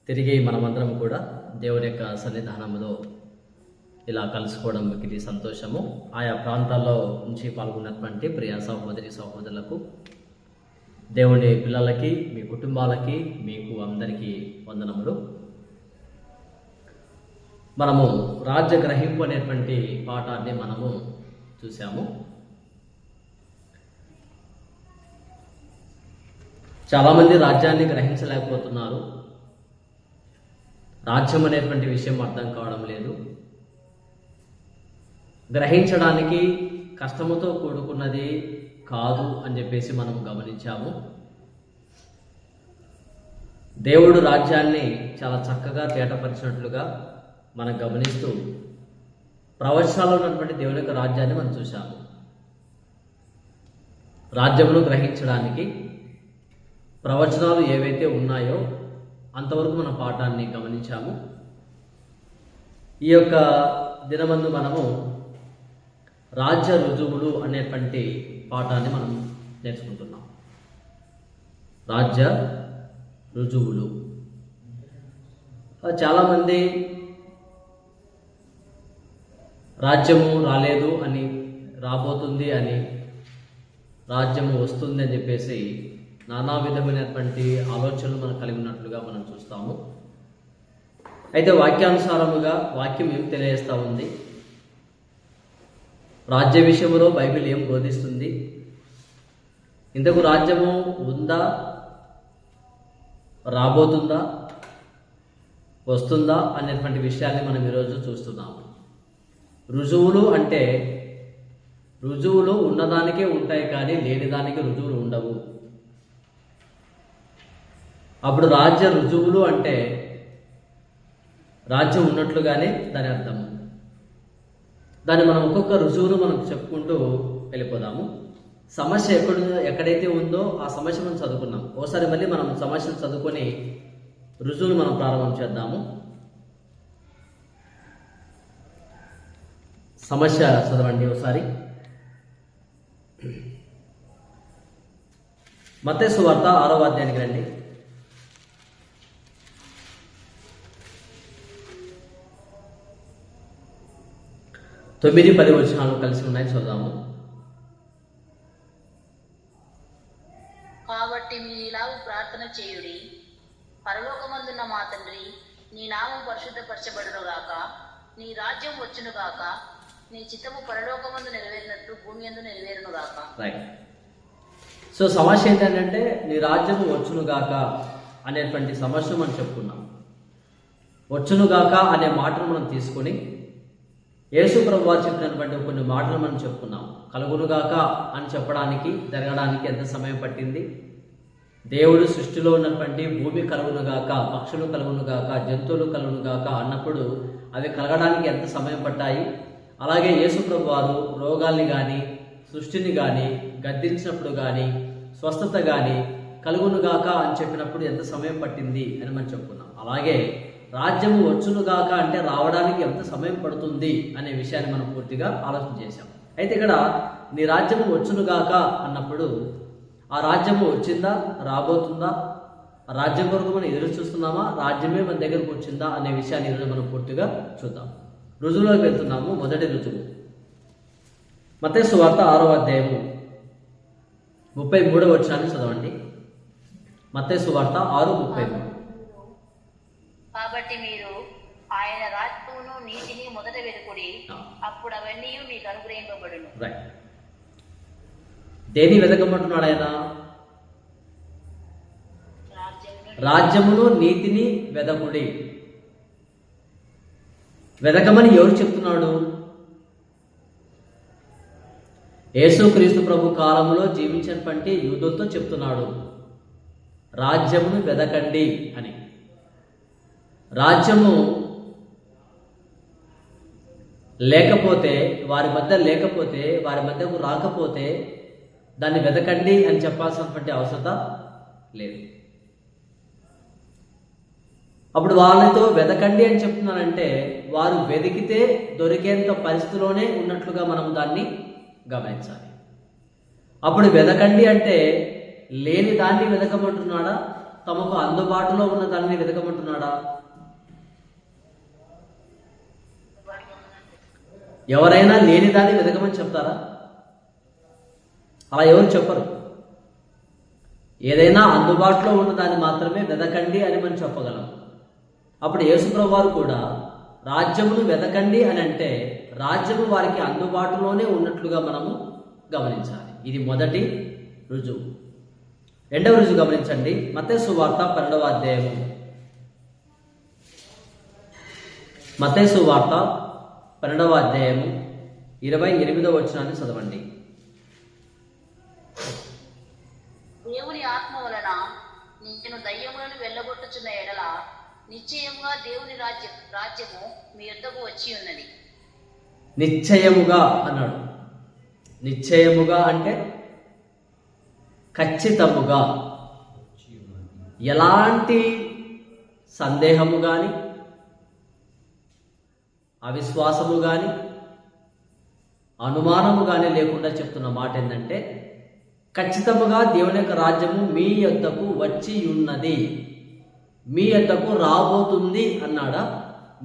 తిరిగి మనమందరం కూడా దేవుని యొక్క సన్నిధానంలో ఇలా కలుసుకోవడం ఇది సంతోషము. ఆయా ప్రాంతాల్లో నుంచి పాల్గొన్నటువంటి ప్రియ సహోదరి సహోదరులకు, దేవుని పిల్లలకి, మీ కుటుంబాలకి, మీకు అందరికీ వందనములు. మనము రాజ్య గ్రహింపు అనేటువంటి పాఠాన్ని మనము చూసాము. చాలామంది రాజ్యాన్ని గ్రహించలేకపోతున్నారు. రాజ్యం అనేటువంటి విషయం అర్థం కావడం లేదు. గ్రహించడానికి కష్టముతో కూడుకున్నది కాదు అని చెప్పేసి మనం గమనించాము. దేవుడు రాజ్యాన్ని చాలా చక్కగా తేటపరిచినట్లుగా మనం గమనిస్తూ ప్రవచనాల్లో ఉన్నటువంటి దేవుని యొక్క రాజ్యాన్ని మనం చూసాము. రాజ్యమును గ్రహించడానికి ప్రవచనాలు ఏవైతే ఉన్నాయో అంతవరకు మన పాఠాన్ని గమనించాము. ఈ యొక్క దినమందు మనము రాజ్య రుజువులు అనేటువంటి పాఠాన్ని మనం నేర్చుకుంటున్నాం. రాజ్య రుజువులు. చాలామంది రాజ్యము రాలేదు అని, రాబోతుంది అని, రాజ్యము వస్తుంది అని చెప్పేసి నానా విధమైనటువంటి ఆలోచనలు మనం కలిగి ఉన్నట్లుగా మనం చూస్తాము. అయితే వాక్యానుసారముగా వాక్యం ఏం తెలియజేస్తూ ఉంది? రాజ్య విషయంలో బైబిల్ ఏం బోధిస్తుంది? ఇంతకు రాజ్యము ఉందా, రాబోతుందా, వస్తుందా అనేటువంటి విషయాన్ని మనం ఈరోజు చూస్తున్నాము. రుజువులు అంటే రుజువులు ఉన్నదానికే ఉంటాయి, కానీ లేనిదానికి రుజువులు ఉండవు. అప్పుడు రాజ్య రుజువులు అంటే రాజ్యం ఉన్నట్లుగానే దాని అర్థము. దాన్ని మనం ఒక్కొక్క రుజువును మనం చెప్పుకుంటూ వెళ్ళిపోదాము. సమస్య ఎక్కడైతే ఉందో ఆ సమస్య మనం చదువుకున్నాం. ఓసారి మళ్ళీ మనం సమస్యను చదువుకొని రుజువును మనం ప్రారంభం చేద్దాము. సమస్య చదవండి ఒకసారి. మత్తయి సువార్త 6వ అధ్యాయానికి రండి. 9-10 వచనాలు కలిసి ఉన్నాయి, చదువుదాము. కాబట్టి మీలాగు ప్రార్థన చేయుడి: పరలోకమందున్న మా తండ్రి, నీ నామం పరిశుద్ధపరచబడును గాక, నీ రాజ్యం వచ్చును గాక, నీ చిత్తము పరలోకమందు నెరవేరినట్టు భూమి యందు నెరవేరును గాక. రైట్. సో సమస్య ఏంటంటే నీ రాజ్యము వచ్చును గాక అనేటువంటి సమస్య మనం చెప్పుకున్నాం. వచ్చును గాక అనే మాటను మనం తీసుకొని యేసు ప్రభు వారు చెప్పినటువంటి కొన్ని మాటలు మనం చెప్పుకున్నాం. కలుగునుగాక అని చెప్పడానికి, జరగడానికి ఎంత సమయం పట్టింది? దేవుడు సృష్టిలో ఉన్నటువంటి భూమి కలుగునుగాక, పక్షులు కలుగునుగాక, జంతువులు కలుగునుగాక అన్నప్పుడు అవి కలగడానికి ఎంత సమయం పట్టాయి? అలాగే యేసు ప్రభు వారు రోగాల్ని కానీ, సృష్టిని కానీ గద్దించినప్పుడు కానీ, స్వస్థత కానీ కలుగునుగాక అని చెప్పినప్పుడు ఎంత సమయం పట్టింది అని మనం చెప్పుకున్నాం. అలాగే రాజ్యము వచ్చునుగాక అంటే రావడానికి ఎంత సమయం పడుతుంది అనే విషయాన్ని మనం పూర్తిగా ఆలోచన చేశాం. అయితే ఇక్కడ నీ రాజ్యము వచ్చునుగాక అన్నప్పుడు ఆ రాజ్యము వచ్చిందా, రాబోతుందా, ఆ రాజ్యం కొరకు మనం ఎదురు చూస్తున్నామా, రాజ్యమే మన దగ్గరకు వచ్చిందా అనే విషయాన్ని ఈరోజు మనం పూర్తిగా చూద్దాం. రుజువులోకి వెళ్తున్నాము. మొదటి రుజువు మత్తయి సువార్త 6వ అధ్యాయము 33వ వచనాన్ని చదవండి. మత్తయి సువార్త 6:33. కాబట్టి మీరు ఆయన రాజ్యమును నీతిని మొదట వెతుకుడి, అప్పుడు అవన్నీ మీకు అనుగ్రహింపబడును. రైట్. దేన్ని వెతకమంటున్నాడు ఆయన? రాజ్యమును నీతిని వెదకుడి. వెదకమని ఎవరు చెప్తున్నాడు? యేసుక్రీస్తు ప్రభు కాలంలో జీవించినటువంటి యూదులతో చెప్తున్నాడు, రాజ్యమును వెదకండి అని. రాజ్యము లేకపోతే, వారి మధ్యకు రాకపోతే దాన్ని వెతకండి అని చెప్పాల్సినటువంటి అవసరం లేదు. అప్పుడు వాళ్ళతో వెతకండి అని చెప్తున్నానంటే వారు వెతికితే దొరికేంత పరిస్థితిలోనే ఉన్నట్లుగా మనం దాన్ని గమనించాలి. అప్పుడు వెతకండి అంటే లేని దాన్ని వెతకమంటున్నాడా, తమకు అందుబాటులో ఉన్న దానిని వెతకమంటున్నాడా? ఎవరైనా లేని దాన్ని వెతకమని చెప్తారా? అలా ఎవరు చెప్పరు. ఏదైనా అందుబాటులో ఉన్న దాన్ని మాత్రమే వెతకండి అని మనం చెప్పగలం. అప్పుడు యేసుప్రభు వారు కూడా రాజ్యమును వెతకండి అని అంటే రాజ్యము వారికి అందుబాటులోనే ఉన్నట్లుగా మనము గమనించాలి. ఇది మొదటి రుజువు. రెండవ రుజువు గమనించండి. మత్తయి సువార్త 12వ అధ్యాయము. మత్తయి సువార్త 12వ అధ్యాయము 28వ వచనాన్ని చదవండి. దేవుని ఆత్మ వలన నేను దయ్యములను వెళ్ళగొట్టుచున్న ఎడల నిశ్చయముగా దేవుని రాజ్యము మీ యొద్దకు వచ్చి ఉన్నది. నిశ్చయముగా అన్నాడు. నిశ్చయముగా అంటే ఖచ్చితముగా, ఎలాంటి సందేహము కానీ అవిశ్వాసము కానీ అనుమానము కానీ లేకుండా చెప్తున్న మాట ఏంటంటే ఖచ్చితముగా దేవుని యొక్క రాజ్యము మీ యొద్దకు వచ్చి ఉన్నది. మీ యొద్దకు రాబోతుంది అన్నాడా?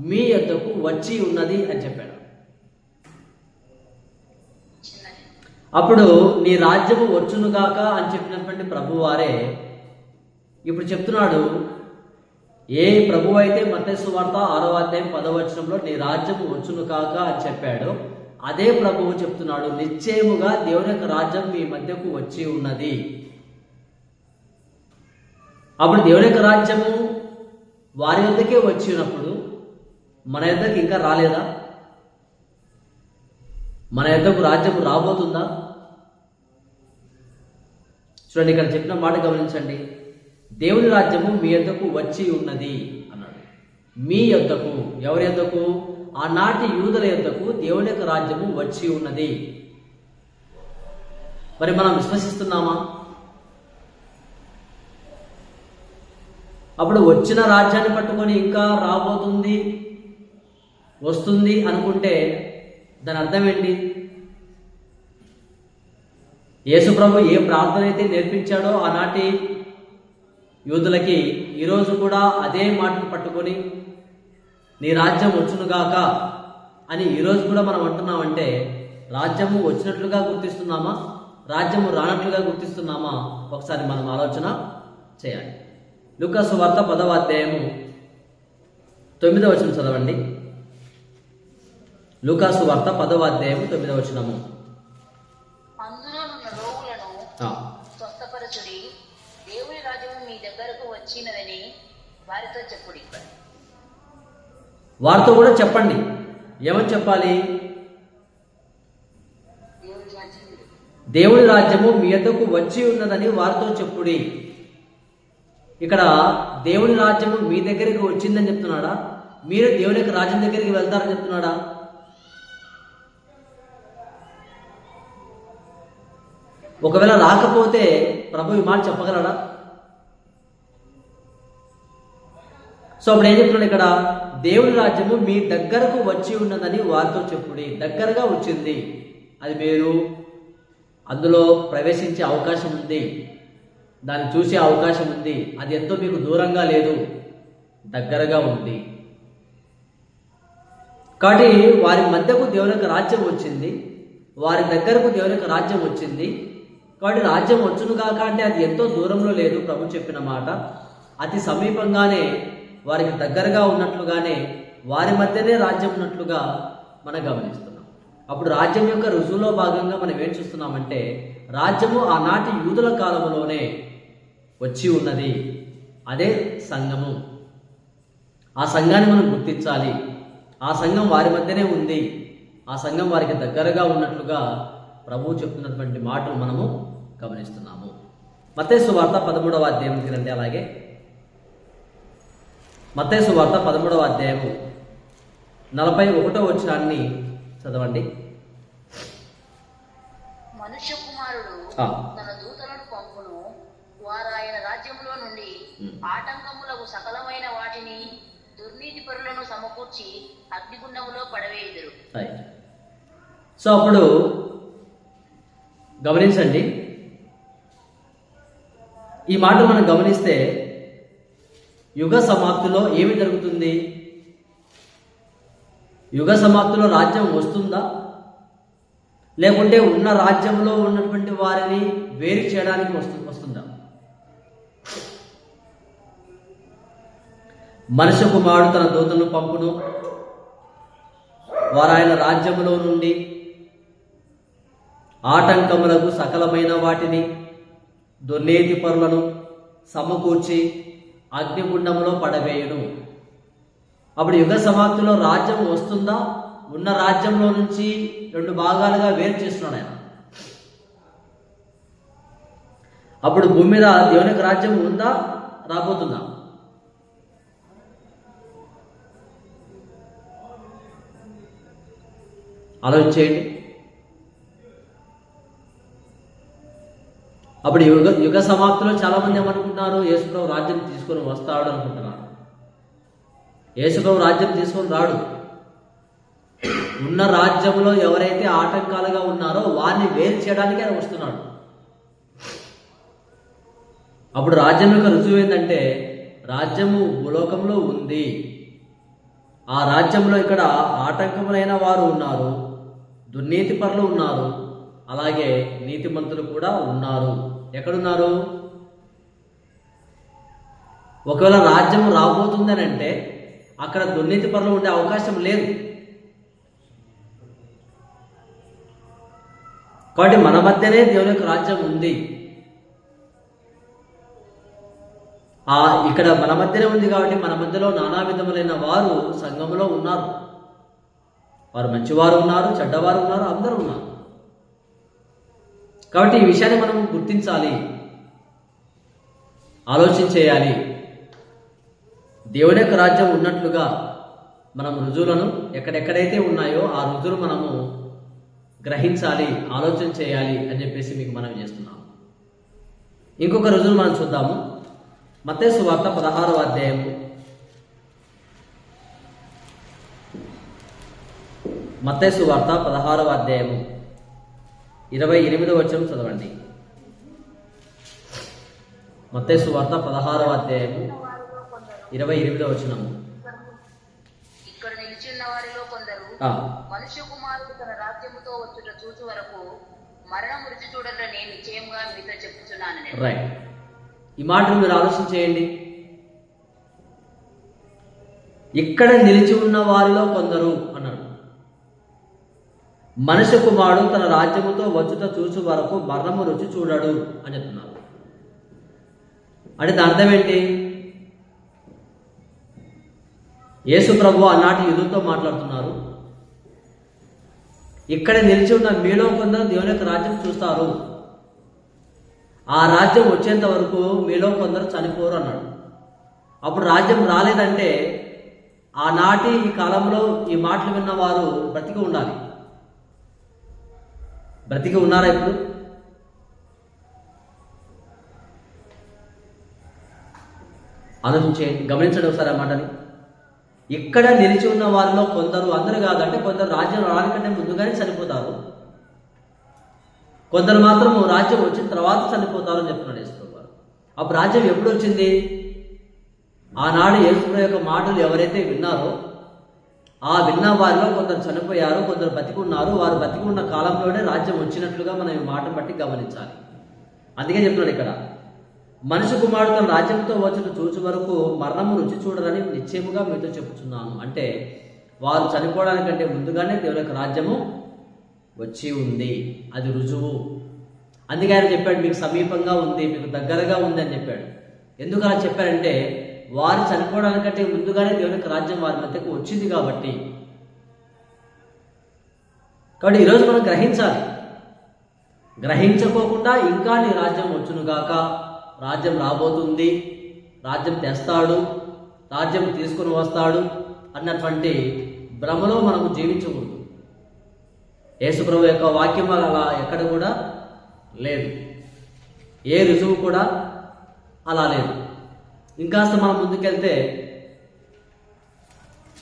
మీ యొద్దకు వచ్చి ఉన్నది అని చెప్పాడు. అప్పుడు నీ రాజ్యము వచ్చునుగాక అని చెప్పినటువంటి ప్రభువారే ఇప్పుడు చెప్తున్నాడు. ఏ ప్రభు అయితే మత్తయి సువార్త 6వ అధ్యాయం 10వ వచనంలో నీ రాజ్యము వచ్చును కాక అని చెప్పాడో అదే ప్రభువు చెప్తున్నాడు, నిశ్చయముగా దేవుని యొక్క రాజ్యం మీ మధ్యకు వచ్చి ఉన్నది. అప్పుడు దేవుని యొక్క రాజ్యము వారి వద్దకే వచ్చి ఉన్నప్పుడు మన యొద్దకు ఇంకా రాలేదా? మన యొద్దకు రాజ్యము రాబోతుందా? చూడండి, ఇక్కడ చెప్పిన మాట గమనించండి. దేవుని రాజ్యము మీ యొద్దకు వచ్చి ఉన్నది అన్నాడు. మీ యొద్దకు, ఎవరి యొద్దకు? ఆనాటి యూదుల యొద్దకు దేవుని యొక్క రాజ్యము వచ్చి ఉన్నది. మరి మనం విశ్వసిస్తున్నామా? అప్పుడు వచ్చిన రాజ్యాన్ని పట్టుకొని ఇంకా రాబోతుంది, వస్తుంది అనుకుంటే దాని అర్థం ఏంటి? యేసు ప్రభు ఏ ప్రార్థన అయితే నేర్పించాడో ఆనాటి యూదులకి ఈరోజు కూడా అదే మాటను పట్టుకొని నీ రాజ్యం వచ్చునుగాక అని ఈరోజు కూడా మనం అంటున్నామంటే రాజ్యము వచ్చినట్లుగా గుర్తిస్తున్నామా, రాజ్యము రానట్లుగా గుర్తిస్తున్నామా? ఒకసారి మనం ఆలోచన చేయాలి. లూకా సువార్త 10వ అధ్యాయము 9వ వచనం చదవండి. లూకా సువార్త 10వ అధ్యాయము 9వ వచనము. అందులో ఉన్న రోగులను స్వస్థపరచుడి, దేవుని రాజ్యము మీ దగ్గరకు వచ్చినదని వారితో చెప్పుడి. వారితో కూడా చెప్పండి. ఏమని చెప్పాలి? దేవుని రాజ్యము మీ యొద్దకు వచ్చి ఉన్నదని వారితో చెప్పుడి. ఇక్కడ దేవుని రాజ్యము మీ దగ్గరికి వచ్చిందని చెప్తున్నాడా? మీరు దేవుని యొక్క రాజ్యం దగ్గరికి వెళ్తారని చెప్తున్నాడా? ఒకవేళ రాకపోతే ప్రభు ఈ మాట చెప్పగలడా? సో అప్పుడు ఏం చెప్తున్నాడు ఇక్కడ? దేవుని రాజ్యము మీ దగ్గరకు వచ్చి ఉన్నదని వారితో చెప్పుడి. దగ్గరగా వచ్చింది, అది మీరు అందులో ప్రవేశించే అవకాశం ఉంది, దాన్ని చూసే అవకాశం ఉంది. అది ఎంతో మీకు దూరంగా లేదు, దగ్గరగా ఉంది. కాబట్టి వారి మధ్యకు దేవుని యొక్క రాజ్యం వచ్చింది, వారి దగ్గరకు దేవుని యొక్క రాజ్యం వచ్చింది. కాబట్టి రాజ్యం వచ్చును కాక అంటే అది ఎంతో దూరంలో లేదు. ప్రభు చెప్పిన మాట అతి సమీపంగానే, వారికి దగ్గరగా ఉన్నట్లుగానే, వారి మధ్యనే రాజ్యం ఉన్నట్లుగా మనం గమనిస్తున్నాం. అప్పుడు రాజ్యం యొక్క రుజువులో భాగంగా మనం ఏం చూస్తున్నామంటే రాజ్యము ఆనాటి యూదుల కాలంలోనే వచ్చి ఉన్నది. అదే సంఘము. ఆ సంఘాన్ని మనం గుర్తించాలి. ఆ సంఘం వారి మధ్యనే ఉంది. ఆ సంఘం వారికి దగ్గరగా ఉన్నట్లుగా ప్రభువు చెప్తున్నటువంటి మాటలు మనము గమనిస్తున్నాము. మత్తయి సువార్త 13వ అధ్యాయంకి రండి. అలాగే మత్తయి సువార్త 13వ అధ్యాయము 41వ వచనాన్ని చదవండి. మనుష్య కుమారుడు తన దూతలను పంపును, వారు ఆయన రాజ్యములో నుండి ఆటంకములకు సకలమైన వాటిని దుర్నీతి పరులను సమకూర్చి అగ్నిగుండములో పడవేయుదురు. సో అప్పుడు గమనించండి, ఈ మాట మనం గమనిస్తే యుగ సమాప్తిలో ఏమి జరుగుతుంది? యుగ సమాప్తిలో రాజ్యం వస్తుందా, లేకుంటే ఉన్న రాజ్యంలో ఉన్నటువంటి వారిని వేరు చేయడానికి వస్తుందా? మనుష్య కుమారుడు తన దూతలను పంపును, వారు ఆయన రాజ్యములో నుండి ఆటంకములకు సకలమైన వాటిని దుర్నీతి పరులను సమకూర్చి అగ్నిగుండంలో పడవేయును. అప్పుడు యుగ సమాప్తిలో రాజ్యం వస్తుందా, ఉన్న రాజ్యంలో నుంచి రెండు భాగాలుగా వేరు చేస్తున్నాడు ఆయన. అప్పుడు భూమి మీద దేవునికి రాజ్యం ఉందా, రాబోతుందా? ఆలోచించేయండి. అప్పుడు యుగ సమాప్తిలో చాలా మంది ఏమనుకుంటున్నారు? యేసుప్రభు రాజ్యం తీసుకొని వస్తాడు అనుకుంటున్నారు. యేసుప్రభు రాజ్యం తీసుకొని రాడు. ఉన్న రాజ్యంలో ఎవరైతే ఆటంకాలుగా ఉన్నారో వారిని వేరు చేయడానికి ఆయన వస్తున్నాడు. అప్పుడు రాజ్యం యొక్క రుజువు ఏంటంటే, రాజ్యము భూలోకంలో ఉంది. ఆ రాజ్యంలో ఇక్కడ ఆటంకములైన వారు ఉన్నారు, దుర్నీతి పరులు ఉన్నారు, అలాగే నీతిమంతులు కూడా ఉన్నారు. ఎక్కడున్నారు? ఒకవేళ రాజ్యం రాబోతుందని అంటే అక్కడ దుర్నీతి పరులు ఉండే అవకాశం లేదు. కాబట్టి మన మధ్యనే దేవుని యొక్క రాజ్యం ఉంది. ఇక్కడ మన మధ్యనే ఉంది కాబట్టి మన మధ్యలో నానా విధములైన వారు సంఘంలో ఉన్నారు. వారు మంచివారు ఉన్నారు, చెడ్డవారు ఉన్నారు, అందరూ ఉన్నారు. కాబట్టి ఈ విషయాన్ని మనం గుర్తించాలి, ఆలోచన చేయాలి. దేవుని యొక్క రాజ్యం ఉన్నట్లుగా మనం రుజువులను ఎక్కడెక్కడైతే ఉన్నాయో ఆ రుజువులు మనము గ్రహించాలి, ఆలోచన చేయాలి అని చెప్పేసి మీకు మనం చేస్తున్నాం. ఇంకొక రుజువు మనం చూద్దాము. మత్తయి సువార్త 16వ అధ్యాయము. మత్తయి సువార్త 16వ అధ్యాయము 28వ వచనం చదవండి. మత్తయి సువార్త 16వ అధ్యాయము 28వ వచనము. ఇక్కడ నిలిచి ఉన్న వారిలో కొందరు మనుష్య కుమారుడు తన రాజ్యముతో వచ్చుట చూచు వరకు మరణం రుచి చూడరని నిశ్చయంగా మీతో చెప్పుచున్నాను. రైట్. ఈ మాటను మీరు ఆలోచన చేయండి. ఇక్కడ నిలిచి ఉన్న వారిలో కొందరు అన్నాడు. మనుష్య కుమారుడు తన రాజ్యముతో వచ్చుట చూచు వరకు మరణము రుచి చూడడు అని చెప్తున్నారు. అంటే దాని అర్థం ఏంటి? యేసు ప్రభు ఆనాటి యూదులతో మాట్లాడుతున్నారు. ఇక్కడ నిలిచి ఉన్న మీలో కొందరు దేవుని యొక్క రాజ్యం చూస్తారు, ఆ రాజ్యం వచ్చేంత వరకు మీలో కొందరు చనిపోరు అన్నాడు. అప్పుడు రాజ్యం రాలేదంటే ఆనాటి ఈ కాలంలో ఈ మాటలు విన్నవారు బ్రతికి ఉండాలి. బ్రతికి ఉన్నారా ఇప్పుడు? ఆలోచించేయండి, గమనించండి ఒకసారి ఆ మాటని. ఇక్కడ నిలిచి ఉన్న వారిలో కొందరు, అందరు కాదంటే కొందరు రాజ్యం రానికంటే ముందుగానే చనిపోతారు, కొందరు మాత్రం రాజ్యం వచ్చిన తర్వాత చనిపోతారు అని చెప్తున్నాడు యేసుప్రభు వారు. అప్పుడు రాజ్యం ఎప్పుడు వచ్చింది? ఆనాడు యేసుప్రభు యొక్క మాటలు ఎవరైతే విన్నారో ఆ విన్న వారిలో కొందరు చనిపోయారు, కొందరు బతికి ఉన్నారు. వారు బతికి ఉన్న కాలంలోనే రాజ్యం వచ్చినట్లుగా మనం ఈ మాట బట్టి గమనించాలి. అందుకే చెప్తున్నాడు ఇక్కడ, మనుష్య కుమారుడు తన రాజ్యంతో వచ్చుట చూచు వరకు మరణము రుచి చూడరని నిశ్చయముగా మీతో చెప్పుచున్నాను. అంటే వారు చనిపోవడానికంటే ముందుగానే దేవుని యొక్క రాజ్యము వచ్చి ఉంది, అది రుజువు. అందుకే ఆయన చెప్పాడు, మీకు సమీపంగా ఉంది, మీకు దగ్గరగా ఉంది అని చెప్పాడు. ఎందుకు అలా చెప్పారంటే వారు చనిపోవడానికంటే ముందుగానే దేవుని యొక్క రాజ్యం వారి మధ్యకు వచ్చింది కాబట్టి. కాబట్టి ఈరోజు మనం గ్రహించాలి. గ్రహించకోకుండా ఇంకా నీ రాజ్యం వచ్చునుగాక, రాజ్యం రాబోతుంది, రాజ్యం తెస్తాడు, రాజ్యం తీసుకుని వస్తాడు అన్నటువంటి భ్రమలో మనము జీవించకూడదు. యేసుప్రభు యొక్క వాక్యం అలా ఎక్కడ కూడా లేదు, ఏ రుజువు కూడా అలా లేదు. ఇంకాస్త మనం ముందుకెళ్తే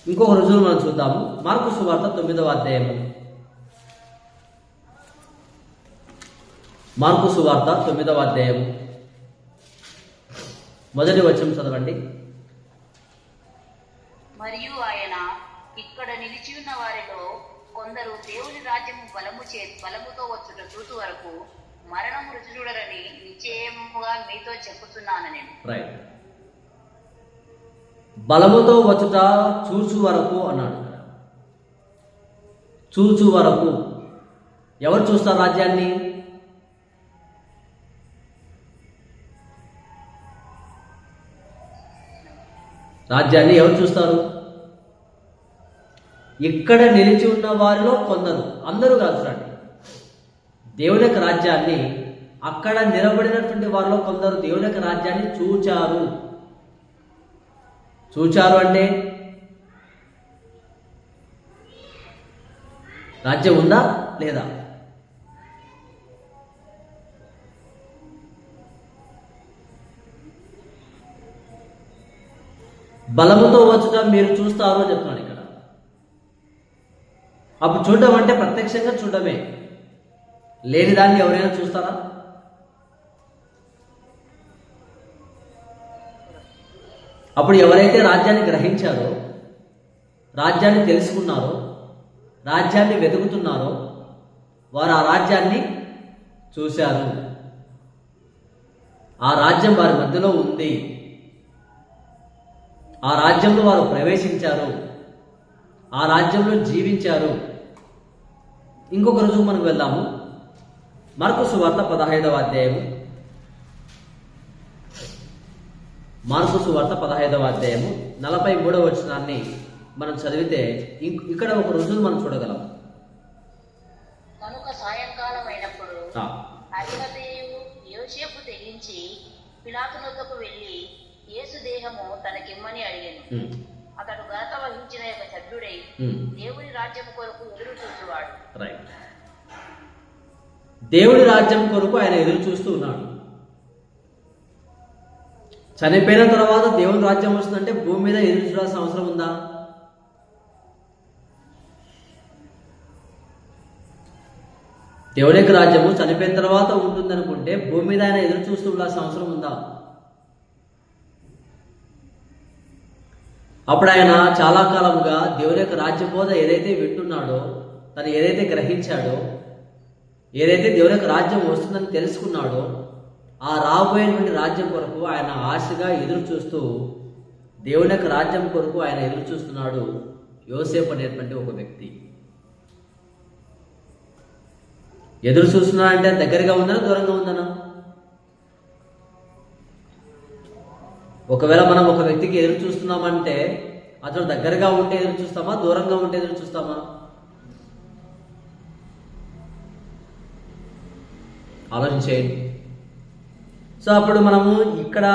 ఇంకొక రుజువు మనం చూద్దాము. మార్కు సువార్త 9వ అధ్యాయము. మార్కు సువార్త 9వ అధ్యాయము 1వ వచనం చదవండి. మరియు ఆయన ఇక్కడ నిలిచి ఉన్న వారిలో కొందరు దేవుని రాజ్యము బలముతో వచ్చుట చూసు వరకు మరణము రుచి చూడరని నిశ్చయముగా మీతో చెప్పుతున్నాను నేను. రైట్. బలముతో వచ్చుట చూచు వరకు అన్నాడు. చూచు వరకు ఎవరు చూస్తారు రాజ్యాన్ని? రాజ్యాన్ని ఎవరు చూస్తారు? ఇక్కడ నిలిచి ఉన్న వారిలో కొందరు, అందరూ కాదు చూడండి. దేవుని యొక్క రాజ్యాన్ని అక్కడ నిలబడినటువంటి వారిలో కొందరు దేవుని యొక్క రాజ్యాన్ని చూచారు. చూచారు అంటే రాజ్యం ఉందా లేదా? బలముతో వచ్చుట మీరు చూస్తారు అని చెప్తున్నాడు ఇక్కడ. అప్పుడు చూడడం అంటే ప్రత్యక్షంగా చూడడమే. లేని దాన్ని ఎవరైనా చూస్తారా? అప్పుడు ఎవరైతే రాజ్యాన్ని గ్రహించారో, రాజ్యాన్ని తెలుసుకున్నారో, రాజ్యాన్ని వెతుకుతున్నారో వారు ఆ రాజ్యాన్ని చూశారు. ఆ రాజ్యం వారి మధ్యలో ఉంది. ఆ రాజ్యంలో వారు ప్రవేశించారు. ఆ రాజ్యంలో జీవించారు. ఇంకొక రోజు మనకు వెళ్దాము. మార్కు సువార్త 15వ అధ్యాయము. మార్కు సువార్త 15వ అధ్యాయము 43వ వచనాన్ని మనం చదివితే ఇక్కడ ఒక రుజువు మనం చూడగలం. కనుక సాయంకాలం అయినప్పుడు అరిమతేయు యోసేపు తెగించి పిలాతునొద్దకు వెళ్ళి యేసు దేహము తనకిమ్మని అడిగాను. అతడు ఘనత వహించిన యొక్క సభ్యుడై దేవుని రాజ్యం కొరకు ఎదురు చూసేవాడు. రైట్. దేవుని రాజ్యం కొరకు ఆయన ఎదురు చూస్తూ ఉన్నాడు. చనిపోయిన తర్వాత దేవుని రాజ్యం వస్తుందంటే భూమి మీద ఎదురు చూడాల్సిన అవసరం ఉందా? దేవుని యొక్క రాజ్యము చనిపోయిన తర్వాత ఉంటుందనుకుంటే భూమి మీద ఆయన ఎదురు చూస్తూ ఉండాల్సిన అవసరం ఉందా? అప్పుడు ఆయన చాలా కాలముగా దేవుని యొక్క రాజ్య బోధ ఏదైతే వింటున్నాడో, తను ఏదైతే గ్రహించాడో, ఏదైతే దేవుని యొక్క రాజ్యం వస్తుందని తెలుసుకున్నాడో, ఆ రాబోయేటువంటి రాజ్యం కొరకు ఆయన ఆశగా ఎదురు చూస్తూ దేవుని యొక్క రాజ్యం కొరకు ఆయన ఎదురు చూస్తున్నాడు. యోసేపు అనేటువంటి ఒక వ్యక్తి ఎదురు చూస్తున్నాడంటే దగ్గరగా ఉందనా దూరంగా ఉందనా? ఒకవేళ మనం ఒక వ్యక్తికి ఎదురు చూస్తున్నామంటే అతను దగ్గరగా ఉంటే ఎదురు చూస్తామా, దూరంగా ఉంటే ఎదురు చూస్తామా? ఆలోచించేయండి. సో అప్పుడు మనము ఇక్కడ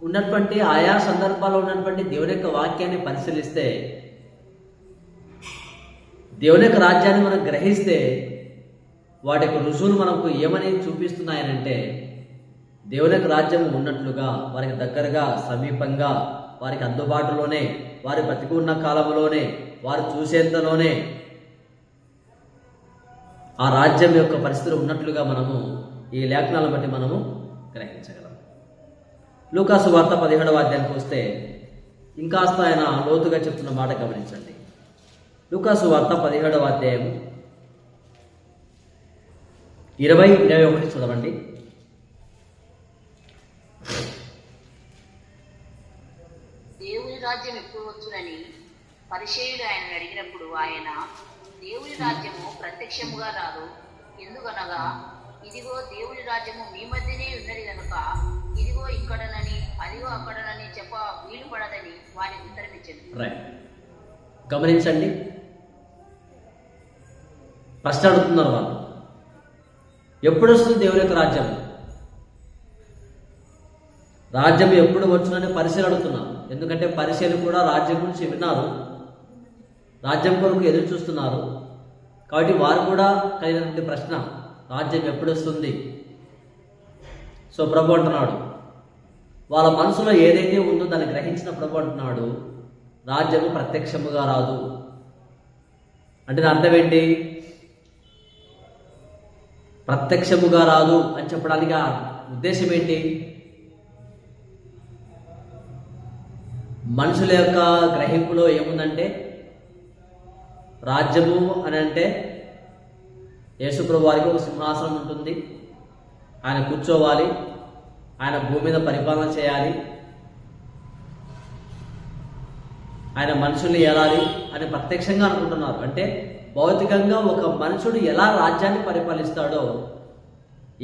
ఉన్నటువంటి ఆయా సందర్భాల్లో ఉన్నటువంటి దేవుని యొక్క వాక్యాన్ని పరిశీలిస్తే, దేవుని యొక్క రాజ్యాన్ని మనం గ్రహిస్తే వాటి యొక్క రుజువులు మనకు ఏమని చూపిస్తున్నాయనంటే, దేవుని యొక్క రాజ్యం ఉన్నట్లుగా, వారికి దగ్గరగా, సమీపంగా, వారికి అందుబాటులోనే, వారి బతికి ఉన్న కాలంలోనే, వారు చూసేంతలోనే ఆ రాజ్యం యొక్క పరిస్థితులు ఉన్నట్లుగా మనము ఈ లేఖనాలను బట్టి మనము గ్రహించగలం. లూకా సువార్త 17వ అధ్యాయానికి వస్తే ఇంకాస్త ఆయన లోతుగా చెప్తున్న మాట గమనించండి. లూకా సువార్త 17వ అధ్యాయం 20-21 చదవండి. దేవుని రాజ్యం ఎప్పుడు వచ్చునని పరిసయ్యులు ఆయన అడిగినప్పుడు ఆయన, దేవుని రాజ్యము ప్రత్యక్షముగా రాదు, ఎందుకనగా ఇదిగో దేవుని రాజ్యము మీ మధ్యనే ఉన్నది కనుక ఇదిగో ఇక్కడనని అదిగో అక్కడనని చెప్ప వీలు పడదని వారికి ఉత్తరమిచ్చింది. రైట్. గమనించండి, ప్రశ్న అడుగుతున్నారు వాళ్ళు, ఎప్పుడు వస్తుంది దేవుని యొక్క రాజ్యం? రాజ్యం ఎప్పుడు వచ్చునని పరిశీలన అడుగుతున్నారు. ఎందుకంటే పరిశీలన కూడా రాజ్యం గురించి విన్నారు, రాజ్యం కొరకు ఎదురు చూస్తున్నారు. కాబట్టి వారు కూడా కలిగినటువంటి ప్రశ్న, రాజ్యం ఎప్పుడు వస్తుంది? సో ప్రభు అంటున్నాడు, వాళ్ళ మనసులో ఏదైతే ఉందో దాన్ని గ్రహించిన ప్రభు అంటున్నాడు, రాజ్యము ప్రత్యక్షముగా రాదు. అంటే దాని అర్థం ఏంటి? ప్రత్యక్షముగా రాదు అని చెప్పడానికి ఉద్దేశం ఏంటి? మనుషుల యొక్క గ్రహింపులో ఏముందంటే రాజ్యము అని అంటే యేసుప్రభు వారికి ఒక సింహాసనం ఉంటుంది, ఆయన కూర్చోవాలి, ఆయన భూమి మీద పరిపాలన చేయాలి, ఆయన మనుషుల్ని ఏలాలి అని ప్రత్యక్షంగా అనుకుంటున్నారు. అంటే భౌతికంగా ఒక మనుషుడు ఎలా రాజ్యాన్ని పరిపాలిస్తాడో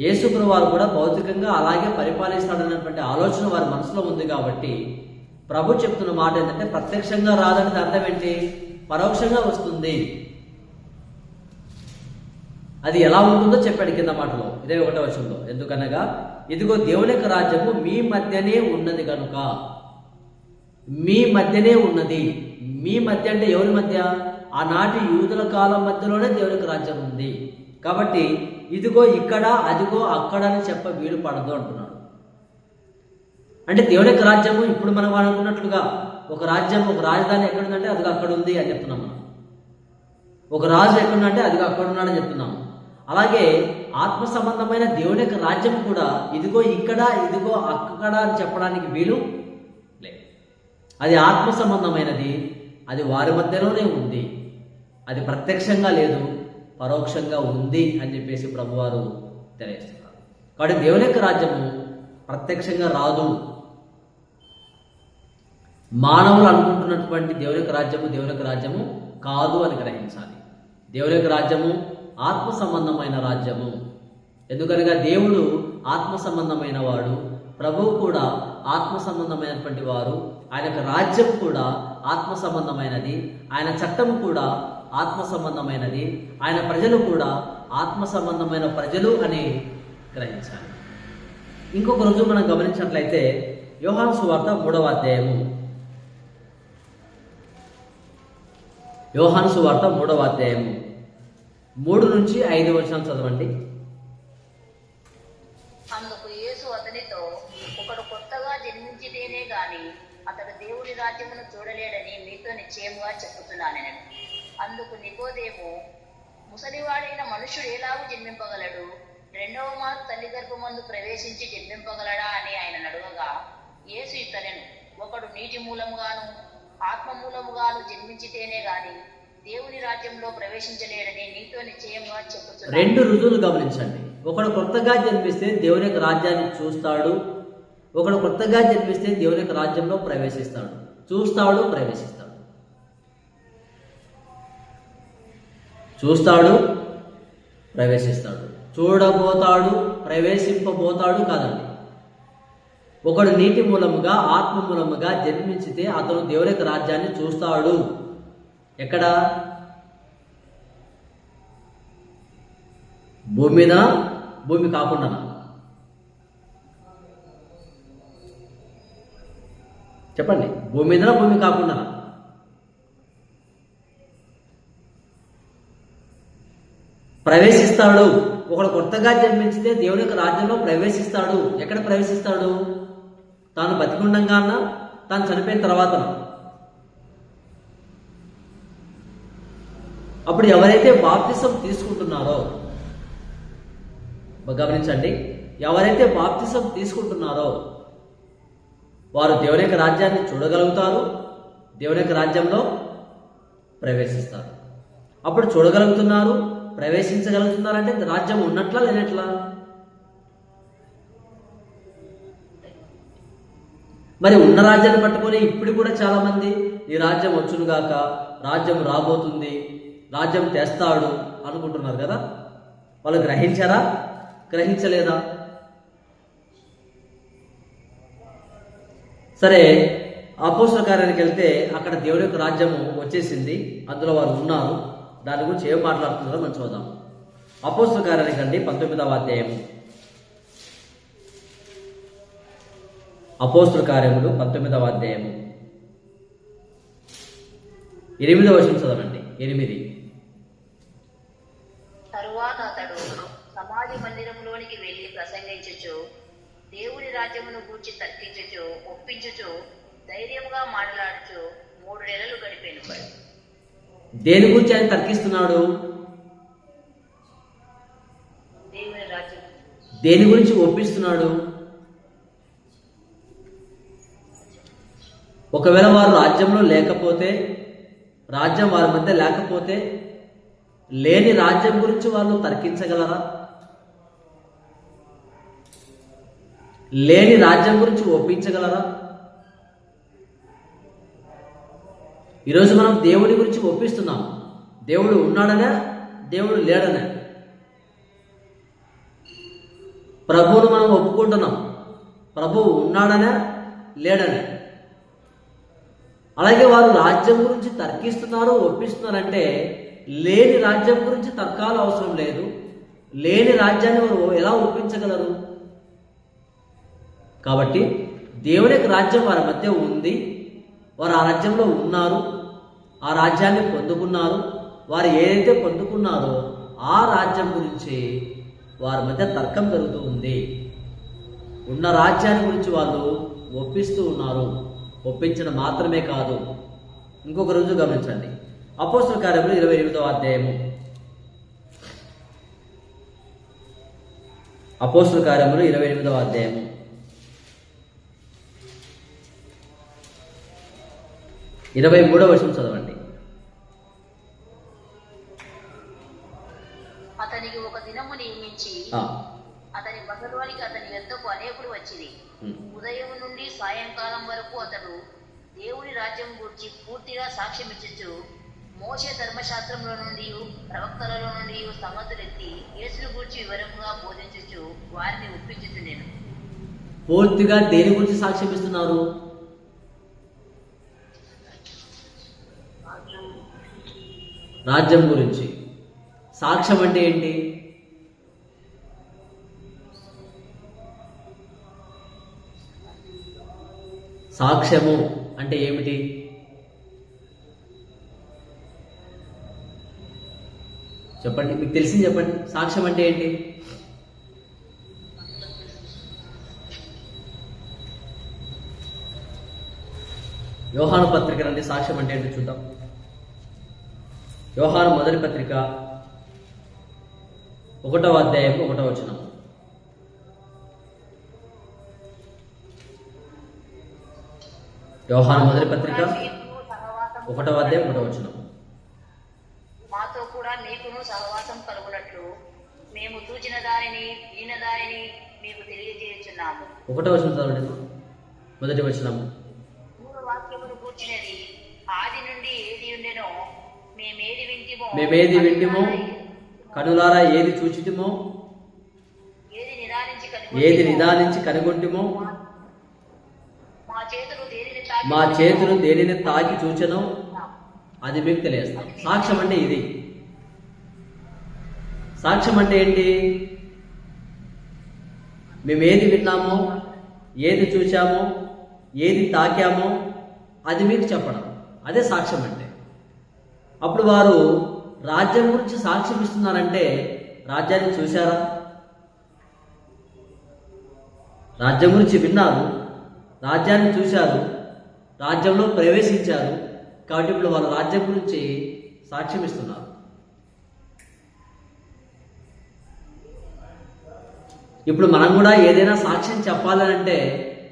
యేసుప్రభు వారు కూడా భౌతికంగా అలాగే పరిపాలిస్తాడన్నటువంటి ఆలోచన వారి మనసులో ఉంది. కాబట్టి ప్రభు చెప్తున్న మాట ఏంటంటే ప్రత్యక్షంగా రాదనేది అర్థం ఏంటి? పరోక్షంగా వస్తుంది. అది ఎలా ఉంటుందో చెప్పాడు కింద మాటలో, ఇదే 1వ వచనంలో. ఎందుకనగా ఇదిగో దేవుని యొక్క రాజ్యము మీ మధ్యనే ఉన్నది కనుక. మీ మధ్యనే ఉన్నది. మీ మధ్య అంటే ఎవరి మధ్య? ఆనాటి యూదుల కాలం మధ్యలోనే దేవుని యొక్క రాజ్యం ఉంది. కాబట్టి ఇదిగో ఇక్కడ, అదిగో అక్కడ అని చెప్ప వీలు పడదు అంటున్నాడు. అంటే దేవుని యొక్క రాజ్యము ఇప్పుడు మనం అనుకున్నట్లుగా ఒక రాజ్యం, ఒక రాజధాని ఎక్కడుందంటే అదిగో అక్కడ ఉంది అని చెప్తున్నాం మనం. ఒక రాజు ఎక్కడుందంటే అదిగో అక్కడ ఉన్నాడని చెప్తున్నాము. అలాగే ఆత్మ సంబంధమైన దేవుని యొక్క రాజ్యం కూడా ఇదిగో ఇక్కడ, ఇదిగో అక్కడ అని చెప్పడానికి వీలు లేదు. అది ఆత్మ సంబంధమైనది, అది వారి మధ్యలోనే ఉంది, అది ప్రత్యక్షంగా లేదు, పరోక్షంగా ఉంది అని చెప్పేసి ప్రభువారు తెలియజేస్తున్నారు. కాబట్టి దేవుని యొక్క రాజ్యము ప్రత్యక్షంగా రాదు. మానవులు అనుకుంటున్నటువంటి దేవుని యొక్క రాజ్యము కాదు అని గ్రహించాలి. దేవుని యొక్క రాజ్యము ఆత్మ సంబంధమైన రాజ్యము. ఎందుకనగా దేవుడు ఆత్మ సంబంధమైన వాడు, ప్రభువు కూడా ఆత్మ సంబంధమైనటువంటి వారు, ఆయన యొక్క రాజ్యం కూడా ఆత్మ సంబంధమైనది, ఆయన చట్టం కూడా ఆత్మ సంబంధమైనది, ఆయన ప్రజలు కూడా ఆత్మ సంబంధమైన ప్రజలు అని గ్రహించాలి. ఇంకొక రోజు మనం గమనించినట్లయితే యోహాను సువార్త 3వ అధ్యాయము, యోహాను సువార్త 3వ అధ్యాయము 3 నుంచి 5 వచనాలు చదవండి. అందుకు యేసు అతనితో, ఒకడు కొత్తగా జన్మించితేనే గాని అతడు దేవుని రాజ్యమును చూడలేడని మీతో నిశ్చయముగా చెప్పుతున్నాను. అందుకు నికోదేము, ముసలివాడైన మనుష్యుడు ఎలాగూ జన్మింపగలడు? రెండవ మారు తల్లి గర్భమందు ప్రవేశించి జన్మింపగలడా అని ఆయన అడగగా యేసు ఇతనెను, ఒకడు నీటి మూలముగాను ఆత్మ మూలముగాను జన్మించితేనే గాని దేవుని రాజ్యంలో ప్రవేశించలేడని నీతో నిశ్చయముగా చెప్పుతున్నాను. 2 రుజువులు గమనించండి. ఒకడు కొత్తగా జన్మిస్తే దేవుని యొక్క రాజ్యాన్ని చూస్తాడు, ఒకడు కొత్తగా జన్మిస్తే దేవుని యొక్క రాజ్యంలో ప్రవేశిస్తాడు. చూస్తాడు, ప్రవేశిస్తాడు. చూస్తాడు, ప్రవేశిస్తాడు. చూడబోతాడు, ప్రవేశింపబోతాడు కాదండి. ఒకడు నీటి మూలముగా ఆత్మ మూలముగా జన్మించితే అతను దేవుని యొక్క రాజ్యాన్ని చూస్తాడు. ఎక్కడ? భూమి మీద, భూమి కాకుండా. చెప్పండి, భూమి మీద, భూమి కాకుండా. ప్రవేశిస్తాడు. ఒకడు కొత్తగా జన్మించితే దేవుని యొక్క రాజ్యంలో ప్రవేశిస్తాడు. ఎక్కడ ప్రవేశిస్తాడు? తాను బతికుండంగా అన్నా, తాను చనిపోయిన తర్వాత. అప్పుడు ఎవరైతే బాప్తిసం తీసుకుంటున్నారో, గమనించండి, ఎవరైతే బాప్తిసం తీసుకుంటున్నారో వారు దేవుని యొక్క రాజ్యాన్ని చూడగలుగుతారు, దేవుని యొక్క రాజ్యంలో ప్రవేశిస్తారు. అప్పుడు చూడగలుగుతున్నారు, ప్రవేశించగలుగుతున్నారంటే రాజ్యం ఉన్నట్లా లేనట్లా? మరి ఉన్న రాజ్యాన్ని పట్టుకొని ఇప్పుడు కూడా చాలా మంది ఈ రాజ్యం వచ్చునుగాక, రాజ్యం రాబోతుంది, రాజ్యం తెస్తాడు అనుకుంటున్నారు కదా. వాళ్ళు గ్రహించారా? గ్రహించలేదా? సరే, అపోస్తల కార్యానికి వెళ్తే అక్కడ దేవుని యొక్క రాజ్యము వచ్చేసింది, అందులో వారు ఉన్నారు. దాని గురించి ఏం మాట్లాడుతున్నారో మనం చూద్దాం. అపోస్తల కార్యానికి అండి 19వ అధ్యాయము. అపోస్తల కార్యములు 19వ అధ్యాయము 8వ వచనం చదవండి. 8. తరువాత అతడు సమాజ మందిరంలోనికి వెళ్లి ప్రసంగించుచు, దేవుని రాజ్యమును గూర్చి తర్కించుచు, ఒప్పించుచు, ధైర్యముగా మాట్లాడుచు 3 నెలలు గడిపాను. దేని గురించి ఆయన తర్కిస్తున్నాడు? దేవుని రాజ్యం. దేని గురించి ఒప్పిస్తున్నాడు? ఒకవేళ వారు రాజ్యంలో లేకపోతే, రాజ్యం వారి మధ్య లేకపోతే, లేని రాజ్యం గురించి వాళ్ళు తర్కించగలరా? లేని రాజ్యం గురించి ఒప్పించగలరా? ఈరోజు మనం దేవుడి గురించి ఒప్పిస్తున్నాం. దేవుడు ఉన్నాడనే, దేవుడు లేడనే. ప్రభువును మనం ఒప్పుకుంటున్నాం. ప్రభువు ఉన్నాడనే, లేడనే. అలాగే వారు రాజ్యం గురించి తర్కిస్తున్నారు, ఒప్పిస్తున్నారంటే లేని రాజ్యం గురించి తర్కాలు అవసరం లేదు. లేని రాజ్యాన్ని వారు ఎలా ఒప్పించగలరు? కాబట్టి దేవుని యొక్క రాజ్యం వారి మధ్య ఉంది. వారు ఆ రాజ్యంలో ఉన్నారు, ఆ రాజ్యాన్ని పొందుకున్నారు. వారు ఏదైతే పొందుకున్నారో ఆ రాజ్యం గురించి వారి మధ్య తర్కం జరుగుతూ ఉంది. ఉన్న రాజ్యాన్ని గురించి వాళ్ళు ఒప్పిస్తూ ఉన్నారు. ఒప్పించడం మాత్రమే కాదు, ఇంకొక రోజు గమనించండి. అపోస్తలుల కార్యములు 28వ అధ్యాయము. అపోస్తలుల కార్యములు 28వ అధ్యాయము 23వ వచనం చదవండి. అతనికి ఒక దినము నియమించి అతని బసలోనికి అతని యొద్దకు అనేకులు వచ్చిరి. ఉదయం నుండి సాయంకాలం వరకు అతడు దేవుని రాజ్యం గురించి పూర్తిగా సాక్ష్యం ఇచ్చుచు మోషే ధర్మశాస్త్రంలో నుండి ప్రవక్తలలో నుండి సంగతులెత్తి యేసును గురించి వివరముగా బోధించుచు వారిని ఒప్పించుచుండెను. పూర్తిగా దేని గురించి సాక్ష్యం ఇస్తున్నారు? రాజ్యం గురించి. సాక్ష్యం అంటే ఏంటి? సాక్ష్యము అంటే ఏమిటి? చెప్పండి, మీకు తెలిసింది చెప్పండి. సాక్ష్యం అంటే ఏంటి? యోహాను పత్రిక రండి, సాక్ష్యం అంటే ఏంటో చూద్దాం. యోహాను మొదటి పత్రిక 1వ అధ్యాయం 1వ వచనం. యోహాను మొదటి పత్రిక 1వ అధ్యాయం 1వ వచనం. మాతో కూడా నీకును సహవాసం కలుగునట్లు మేము చూచిన దానిని వినిన దానిని మీకు తెలియజేయుచున్నాము. 1వ వచనం చదవండి. మొదటి వచనం. మూడు వాక్యములు కూర్చున్నది ఆది నుండి ఏది ఉండెనో మేమేది వింటిమో కనులారా ఏది చూచితిమో ఏది నిదానించి కనుగొంటిమో మా చేతులు దేనిని తాకి చూచెనో అది మీకు తెలియజేస్తాం. సాక్ష్యం అంటే ఇది. సాక్ష్యం అంటే ఏంటి? మేము ఏది విన్నామో, ఏది చూసామో, ఏది తాకామో అది మీకు చెప్పడం, అదే సాక్ష్యం అంటే. అప్పుడు వారు రాజ్యం గురించి సాక్ష్యం ఇస్తున్నారంటే రాజ్యాన్ని చూశారా? రాజ్యం గురించి విన్నారు, రాజ్యాన్ని చూశారు, రాజ్యంలో ప్రవేశించారు. కాబట్టి ఇప్పుడు వాళ్ళు రాజ్యం గురించి సాక్ష్యం ఇస్తున్నారు. ఇప్పుడు మనం కూడా ఏదైనా సాక్ష్యం చెప్పాలంటే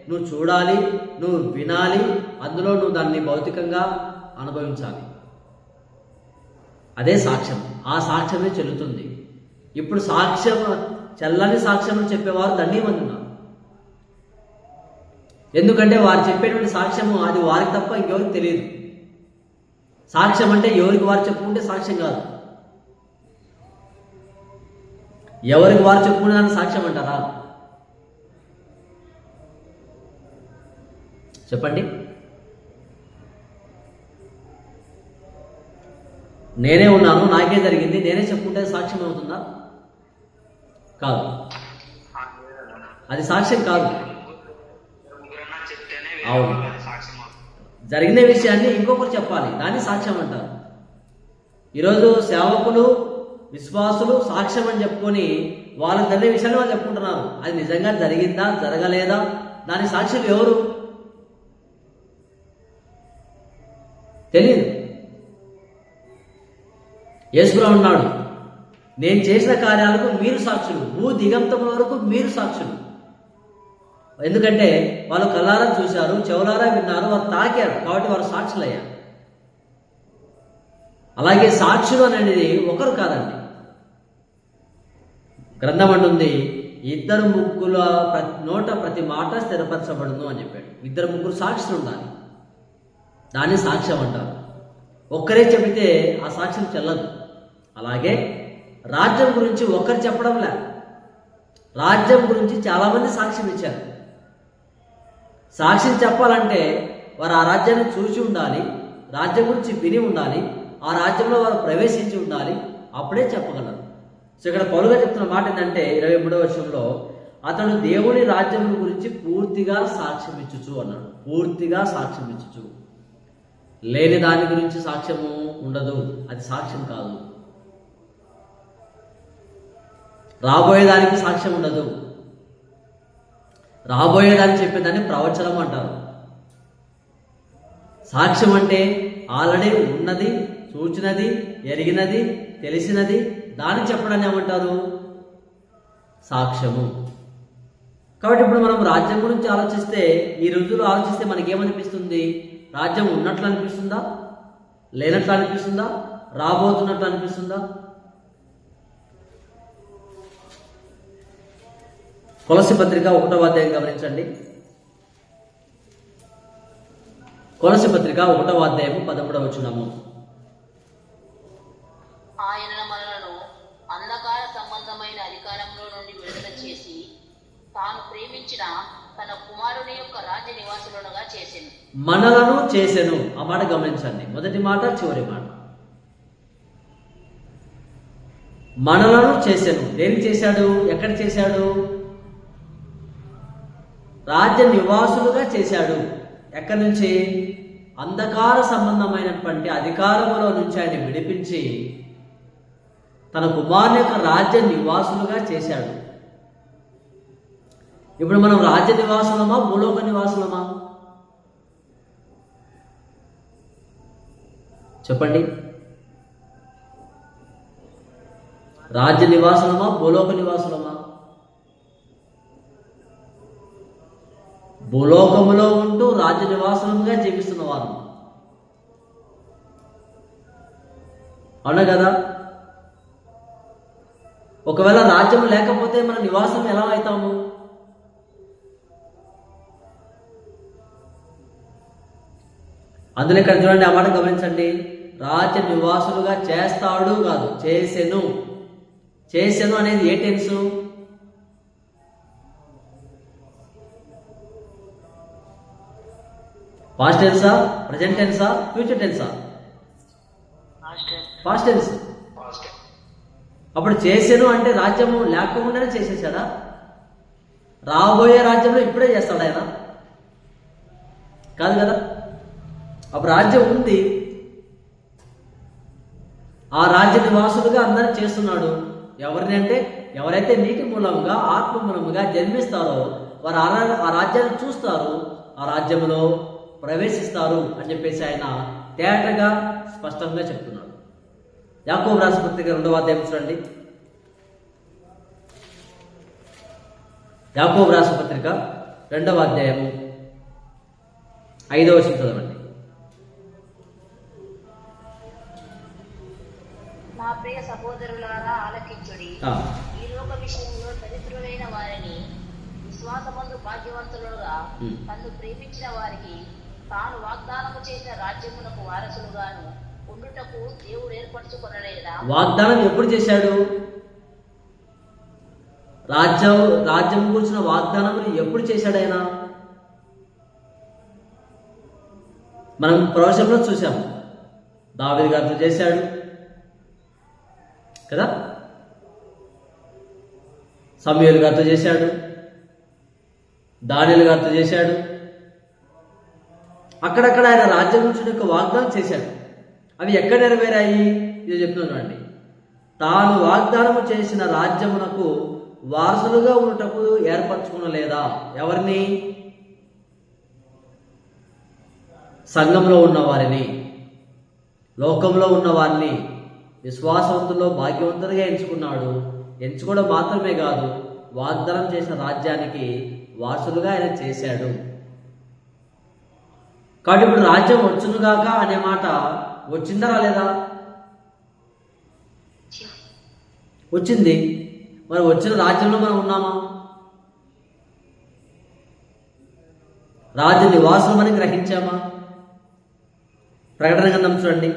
నువ్వు చూడాలి, నువ్వు వినాలి, అందులో నువ్వు దాన్ని భౌతికంగా అనుభవించాలి. అదే సాక్ష్యం. ఆ సాక్ష్యమే చెల్లుతుంది. ఇప్పుడు సాక్ష్యం, చల్లని సాక్ష్యం అని చెప్పేవారు దండిమంది ఉన్నారు. ఎందుకంటే వారు చెప్పేటువంటి సాక్ష్యము అది వారికి తప్ప ఇంకెవరికి తెలియదు. సాక్ష్యం అంటే ఎవరికి వారు చెప్పుకుంటే సాక్ష్యం కాదు. ఎవరికి వారు చెప్పుకునే దాన్ని సాక్ష్యం అంటారా? చెప్పండి. నేనే ఉన్నాను, నాకే జరిగింది, నేనే చెప్పుకుంటే సాక్ష్యం అవుతుందా? కాదు, అది సాక్ష్యం కాదు. అవును, జరిగిన విషయాన్ని ఇంకొకరు చెప్పాలి, దాన్ని సాక్ష్యం అంటారు. ఈరోజు సేవకులు, విశ్వాసులు సాక్ష్యం అని చెప్పుకొని వాళ్ళకి తెలియని విషయాన్ని వాళ్ళు చెప్పుకుంటున్నారు. అది నిజంగా జరిగిందా, జరగలేదా, దాని సాక్షులు ఎవరు తెలియదు. యేసుప్రభువు అన్నాడు, నేను చేసిన కార్యాలకు మీరు సాక్షులు, భూ దిగంతముల వరకు మీరు సాక్షులు. ఎందుకంటే వాళ్ళు కళ్ళారా చూశారు, చెవులారా విన్నారు, వారు తాకారు, కాబట్టి వారు సాక్షులయ్యారు. అలాగే సాక్షులు అనేది ఒకరు కాదండి. గ్రంథం అంటుంది, ఇద్దరు ముగ్గుల నోట ప్రతి మాట స్థిరపరచబడును అని చెప్పాడు. ఇద్దరు ముగ్గురు సాక్షులు ఉండాలి, దాన్ని సాక్ష్యం అంటారు. ఒక్కరే చెబితే ఆ సాక్ష్యం చెల్లదు. అలాగే రాజ్యం గురించి ఒక్కరు చెప్పడంలే, రాజ్యం గురించి చాలామంది సాక్ష్యం ఇచ్చారు. సాక్ష్యం చెప్పాలంటే వారు ఆ రాజ్యాన్ని చూసి ఉండాలి, రాజ్యం గురించి విని ఉండాలి, ఆ రాజ్యంలో వారు ప్రవేశించి ఉండాలి, అప్పుడే చెప్పగలరు. సో ఇక్కడ పౌలుగా చెప్తున్న మాట ఏంటంటే 23వ వచనంలో, అతడు దేవుని రాజ్యం గురించి పూర్తిగా సాక్ష్యం ఇచ్చుచు అన్నాడు. పూర్తిగా సాక్ష్యం ఇచ్చుచు. లేని దాని గురించి సాక్ష్యము ఉండదు, అది సాక్ష్యం కాదు. రాబోయేదానికి సాక్ష్యం ఉండదు. రాబోయేదాన్ని చెప్పేదాన్ని ప్రవచనం అంటారు. సాక్ష్యం అంటే ఆల్రెడీ ఉన్నది, చూచినది, ఎరిగినది, తెలిసినది, దాన్ని చెప్పడాన్ని ఏమంటారు? సాక్ష్యము. కాబట్టి ఇప్పుడు మనం రాజ్యం గురించి ఆలోచిస్తే, ఈ రోజుల్లో ఆలోచిస్తే మనకేమనిపిస్తుంది? రాజ్యం ఉన్నట్లు అనిపిస్తుందా, లేనట్లు అనిపిస్తుందా, రాబోతున్నట్లు అనిపిస్తుందా? కొలస్సీ పత్రిక 1వ అధ్యాయం గమనించండి. కొలస్సీ పత్రిక 1వ అధ్యాయము 11వ వచనము. ఆయన మనలను అంధకార సంబంధమైన అధికారంలో నుండి విడుదల చేసి తాను ప్రేమించిన తన కుమారుని యొక్క రాజ్య నివాసులుగా చేసెను. మనలను చేసెను, ఆ మాట గమనించండి. మొదటి మాట, చివరి మాట. మనలను చేసెను. దేనికి చేశాడు? ఎక్కడ చేశాడు? రాజ్య నివాసులుగా చేశాడు. ఎక్కడి నుంచి? అంధకార సంబంధమైనటువంటి అధికారములో నుంచి ఆయన విడిపించి తన కుమారుని యొక్క రాజ్య నివాసులుగా చేశాడు. ఇప్పుడు మనం రాజ్య నివాసులమా, భూలోక నివాసులమా? చెప్పండి. రాజ్య నివాసులమా, భూలోక నివాసులమా? భూలోకములో ఉంటూ రాజ్య నివాసులుగా జీవిస్తున్న వారు, అవునా కదా? ఒకవేళ రాజ్యం లేకపోతే మన నివాసం ఎలా అవుతాము? అందులో ఇక్కడ చూడండి, ఆ మాట గమనించండి. రాజ్య నివాసులుగా చేస్తాడు కాదు, చేసెను. చేసెను అనేది ఏ టెన్సు? పాస్ట్ టెన్సా, ప్రజెంట్ టెన్సా, ఫ్యూచర్ టెన్సా? Past tense. అప్పుడు చేసెను అంటే రాజ్యము లేకుండానే చేసేసాడా? రాబోయే రాజ్యంలో ఇప్పుడే చేస్తాడు ఆయన? కాదు కదా. అప్పుడు రాజ్యం ఉంది, ఆ రాజ్య నివాసులుగా అందరినీ చేస్తున్నాడు. ఎవరిని అంటే ఎవరైతే నీటి మూలంగా, ఆత్మ మూలముగా జన్మిస్తారో వారు ఆ రాజ్యాన్ని చూస్తారు, ఆ రాజ్యంలో ప్రవేశిస్తారు అని చెప్పేసి ఆయన తేటగా స్పష్టంగా చెప్తున్నాడు. యాకోబు రాసిన పత్రిక 2వ అధ్యాయం చూడండి. యాకోబు రాసిన పత్రిక 2వ అధ్యాయము 5వ వచనం చదవండి. నా ప్రియ సహోదరులారా ఆలకించుడి. ఈ లోక విషయంలో దరిద్రులైన వారిని విశ్వాసమందు భాగ్యవంతులుగా తన్ను ప్రేమించిన వారికి తాను వాగ్దానము చేసిన రాజ్యమునకు వారసులుగాను ఉండుటకు దేవుడు ఏర్పరచుకొనలేదా? వాగ్దానం ఎప్పుడు చేశాడు? రాజ్యం కూర్చున్న వాగ్దానం ఎప్పుడు చేశాడు ఆయన? మనం ప్రవచనంలో చూసాము. దావీదు గారితో చేశాడు కదా, సమూయేలు గారితో చేశాడు, దానియేలు గారితో చేశాడు. అక్కడక్కడ ఆయన రాజ్యం గురించి యొక్క వాగ్దానం చేశాడు. అవి ఎక్కడ నెరవేరాయి? ఇది చెప్తున్నానండి. తాను వాగ్దానము చేసిన రాజ్యమునకు వారసులుగా ఉండటకు ఏర్పరచుకునలేదా? ఎవరిని? సంఘంలో ఉన్న వారిని, లోకంలో ఉన్న వారిని విశ్వాసవంతుల్లో భాగ్యవంతులుగా ఎంచుకున్నాడు. ఎంచుకోవడం మాత్రమే కాదు, వాగ్దానం చేసిన రాజ్యానికి వారసులుగా ఆయన చేశాడు. కాబట్టి ఇప్పుడు రాజ్యం వచ్చునుగాక అనే మాట వచ్చిందా రాలేదా? వచ్చింది. మరి వచ్చిన రాజ్యంలో మనం ఉన్నామా? రాజ్య నివాసులమని గ్రహించామా? ప్రకటన గ్రంథం చూడండి.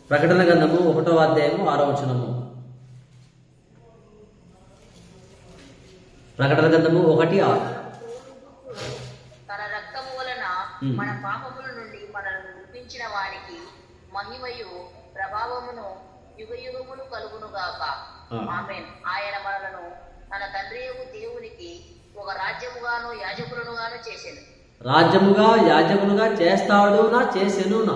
ప్రకటన గ్రంథము 1వ అధ్యాయము 6వ వచనము. ప్రకటన గ్రంథము 1:6. తన రక్తము వలన మన పాపముల నుండి మనల్ని విడిపించిన వానికి మహిమయు ప్రభావమును యుగయుగములు కలుగును గాక. ఆమేన్. ఆయన మనలను తన తండ్రియగు దేవునికి ఒక రాజ్యముగాను యాజకులనుగాను చేసెను. రాజ్యముగా యాజకులుగా చేస్తాడు నా చేసెను నా.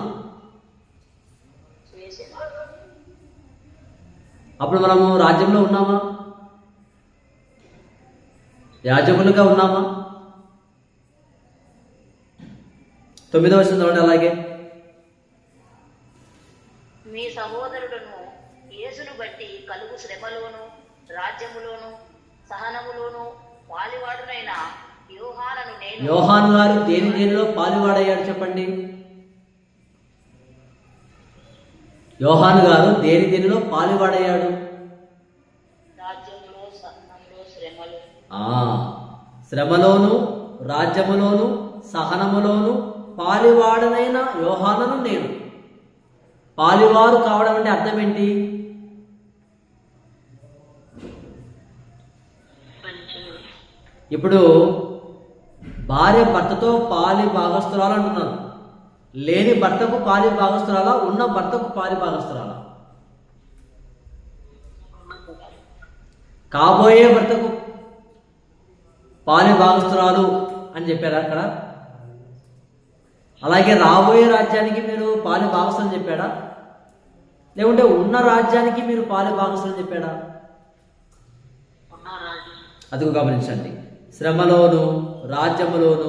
అప్పుడు మనము రాజ్యంలో ఉన్నామా? యాజకులుగా ఉన్నామా? 9వ వచనం చూడండి. అలాగే మీ సహోదరుడును యేసును బట్టి కలుగు శ్రమలోను రాజ్యములోను సహనములోను పాలివాడునైన యోహానును నేను. యోహాను గారు దేనిలో పాలివాడయ్యాడు చెప్పండి. యోహాను గారు దేనిలో పాలివాడయ్యాడు? రాజ్యములో సహనములో శ్రమలు. శ్రమలోను రాజ్యములోను సహనములోను పాలివాడనైన యోహానును నేను. పాలివారు కావడం అంటే అర్థం ఏంటి? ఇప్పుడు భార్య భర్తతో పాలి భాగస్తురాలు అంటున్నారు. లేని భర్తకు పాలి భాగస్తురాలా? ఉన్న భర్తకు పాలి భాగస్తురాలా? కాబోయే భర్తకు పాలి భాగస్తురాలు అని చెప్పారు అక్కడ. అలాగే రాబోయే రాజ్యానికి మీరు పాలి భాగస్తులు చెప్పాడా? లేకుంటే ఉన్న రాజ్యానికి మీరు పాలి భాగస్తులు చెప్పాడా? అదిగో గమనించండి. శ్రమలోను రాజ్యములోను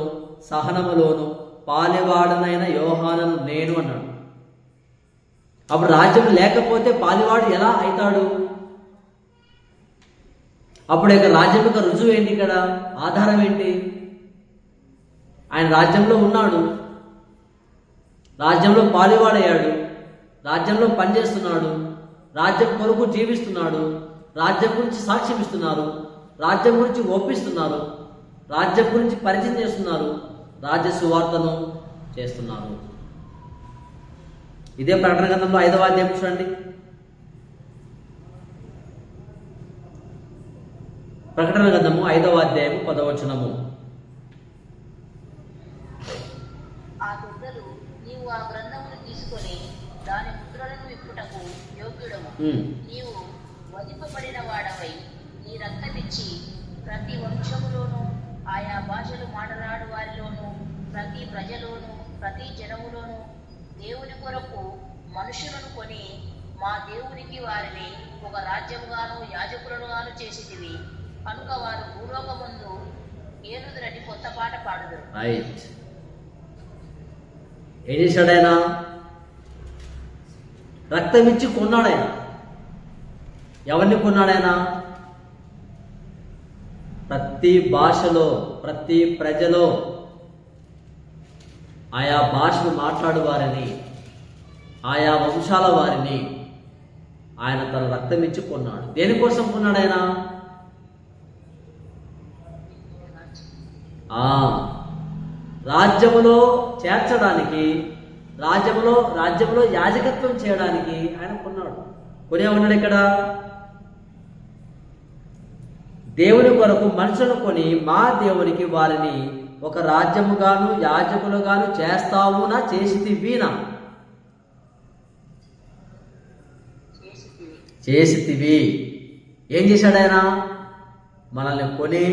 సహనములోను పాలివాడనైన యోహానును నేను అన్నాడు. అప్పుడు రాజ్యం లేకపోతే పాలివాడు ఎలా అవుతాడు? అప్పుడు ఇక రాజ్యం యొక్క రుజువు ఏంటి? ఇక్కడ ఆధారం ఏంటి? ఆయన రాజ్యంలో ఉన్నాడు, రాజ్యంలో పాలివాడయ్యాడు, రాజ్యంలో పనిచేస్తున్నాడు, రాజ్యం కొరకు జీవిస్తున్నాడు, రాజ్యం గురించి సాక్ష్యం ఇస్తున్నారు, రాజ్యం గురించి ఒప్పిస్తున్నారు, రాజ్యం గురించి పరిచయం చేస్తున్నారు, రాజ్య సువార్తను చేస్తున్నారు. ఇదే ప్రకటన గ్రంథంలో 5వ అధ్యాయం చూడండి. ప్రకటన గ్రంథము 5వ అధ్యాయం 10వ వచనము. ఆ దొంగలు నీవు ఆ గ్రంథమును తీసుకొని దాని ముద్రలను విప్పుటకు యోగ్యుడము. నీవు వధింపబడిన వాడవై నీ రక్తమిచ్చి ప్రతి వంశములోను ఆయా భాషలు మాట్లాడు వారిలోను ప్రతి ప్రజలోను ప్రతి జనములోను దేవుని కొరకు మనుషులను కొని మా దేవునికి వారిని ఒక రాజ్యముగాను యాజకులనుగాను చేసితివి. కనుక వారు భూలోకమందు ఏనుదురని కొత్త పాట పాడుదురు. రైట్. ఏం చేశాడైనా? రక్తమిచ్చి కొన్నాడైనా. ఎవరిని కొన్నాడైనా? ప్రతి భాషలో ప్రతి ప్రజలో ఆయా భాషను మాట్లాడు వారిని, ఆయా వంశాల వారిని ఆయన తన రక్తమిచ్చి కొన్నాడు. దేనికోసం కొన్నాడు ఆయన? రాజ్యములో చేర్చడానికి, రాజ్యములో యాజకత్వం చేయడానికి ఆయన కొన్నాడు. కొనేమన్నాడు ఇక్కడ? దేవుని కొరకు మనుషులను కొని మా దేవునికి వారిని ఒక రాజ్యముగాను యాజకులుగాను చేస్తావునా చేసితివీనా? చేసితివి. ఏం చేశాడు ఆయన? మనల్ని కొని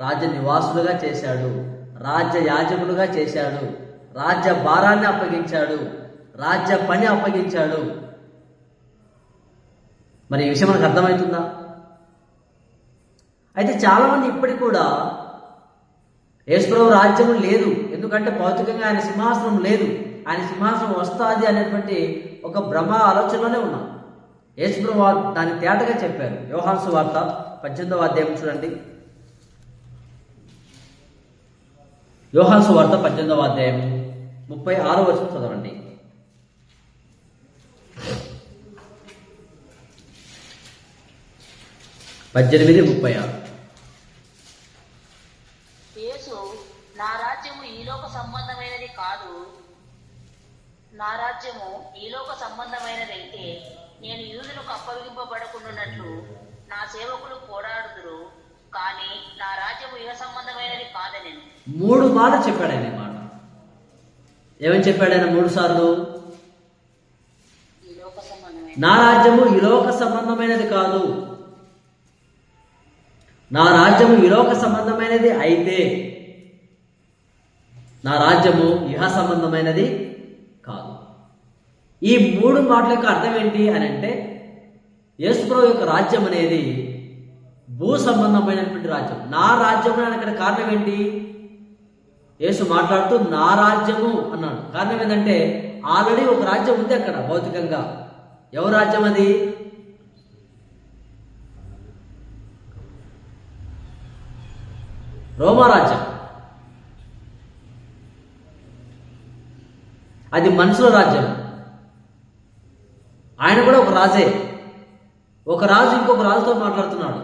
రాజ్య నివాసులుగా చేశాడు, రాజ్య యాజకులుగా చేశాడు, రాజ్య భారాన్ని అప్పగించాడు, రాజ్య పని అప్పగించాడు. మరి ఈ విషయం మనకు అర్థమవుతుందా? అయితే చాలామంది ఇప్పటికి కూడా యేసుప్రభు రాజ్యం లేదు, ఎందుకంటే భౌతికంగా ఆయన సింహాసనం లేదు, ఆయన సింహాసనం వస్తుంది అనేటువంటి ఒక భ్రమ ఆలోచనలోనే ఉన్నాం. యేసుప్రభు దాన్ని తేటగా చెప్పారు. యోహాను సువార్త 18వ అధ్యాయం చూడండి. యోహాను సువార్త 18వ అధ్యాయము 36వ వచనం చదవండి. 18:36. యేసు, నా రాజ్యము ఈలోక సంబంధమైనది కాదు. నా రాజ్యము ఈలోక సంబంధమైనదైతే నేను యూదులకు అప్పగింపబడకుండానట్లు నా సేవకులు పోరాడుదురు, కానీ నా రాజ్యము ఇహ సంబంధమైనది కాదని. 3 మార్లు చెప్పాడు ఆయన ఈ మాట. ఏమని చెప్పాడు ఆయన 3 సార్లు? ఈలోక సంబంధమైన నా రాజ్యము ఈలోక సంబంధమైనది కాదు. నా రాజ్యము ఈలోక సంబంధమైనది అయితే నా రాజ్యము ఇహ సంబంధమైనది కాదు. ఈ 3 మాటల యొక్క అర్థం ఏంటి అని అంటే, యేసుప్రభు యొక్క రాజ్యం అనేది భూ సంబంధమైనటువంటి రాజ్యం. నా రాజ్యము అని అక్కడ కారణం ఏంటి? యేసు మాట్లాడుతూ నా రాజ్యము అన్నాడు. కారణం ఏంటంటే ఆల్రెడీ ఒక రాజ్యం ఉంది అక్కడ భౌతికంగా. ఎవరి రాజ్యం అది? రోమా రాజ్యం. అది మనుషుల రాజ్యం. ఆయన కూడా ఒక రాజే. ఒక రాజు ఇంకొక రాజుతో మాట్లాడుతున్నాడు.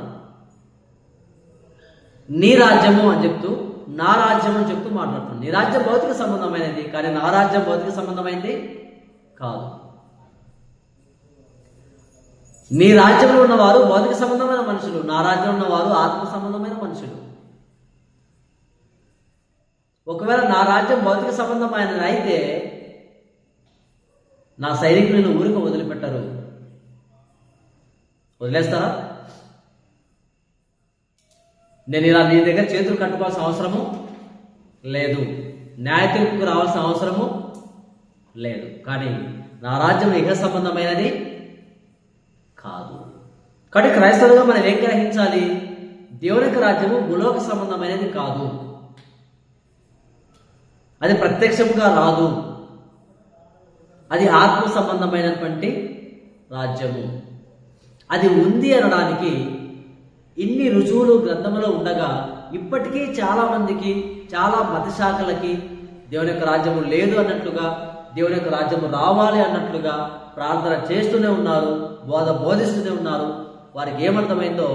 నీ రాజ్యము అని చెప్తూ నా రాజ్యం అని చెప్తూ మాట్లాడుతున్నాడు. నీ రాజ్యం భౌతిక సంబంధమైనది, కానీ నా రాజ్యం భౌతిక సంబంధమైనది కాదు. నీ రాజ్యంలో ఉన్నవారు భౌతిక సంబంధమైన మనుషులు, నా రాజ్యంలో ఉన్నవారు ఆత్మ సంబంధమైన మనుషులు. ఒకవేళ నా రాజ్యం భౌతిక సంబంధమైనది అయితే నా సైనికులను ఊరికి వదిలిపెట్టరు. వదిలేస్తారా? నేను ఇలా నీ దగ్గర చేతులు కట్టుకోవాల్సిన అవసరము లేదు, న్యాయ తీర్పుకు రావాల్సిన అవసరము లేదు. కానీ నా రాజ్యం ఇహ సంబంధమైనది కాదు. కాబట్టి క్రైస్తవులుగా మనం ఏం గ్రహించాలి? దేవుని యొక్క రాజ్యము భూలోక సంబంధమైనది కాదు. అది ప్రత్యక్షంగా రాదు. అది ఆత్మ సంబంధమైనటువంటి రాజ్యము. అది ఉంది అనడానికి ఇన్ని రుజువులు గ్రంథంలో ఉండగా ఇప్పటికీ చాలా మందికి, చాలా మత శాఖలకి దేవుని యొక్క రాజ్యము లేదు అన్నట్లుగా, దేవుని యొక్క రాజ్యము రావాలి అన్నట్లుగా ప్రార్థన చేస్తూనే ఉన్నారు, బోధిస్తూనే ఉన్నారు. వారికి ఏమర్థమైందో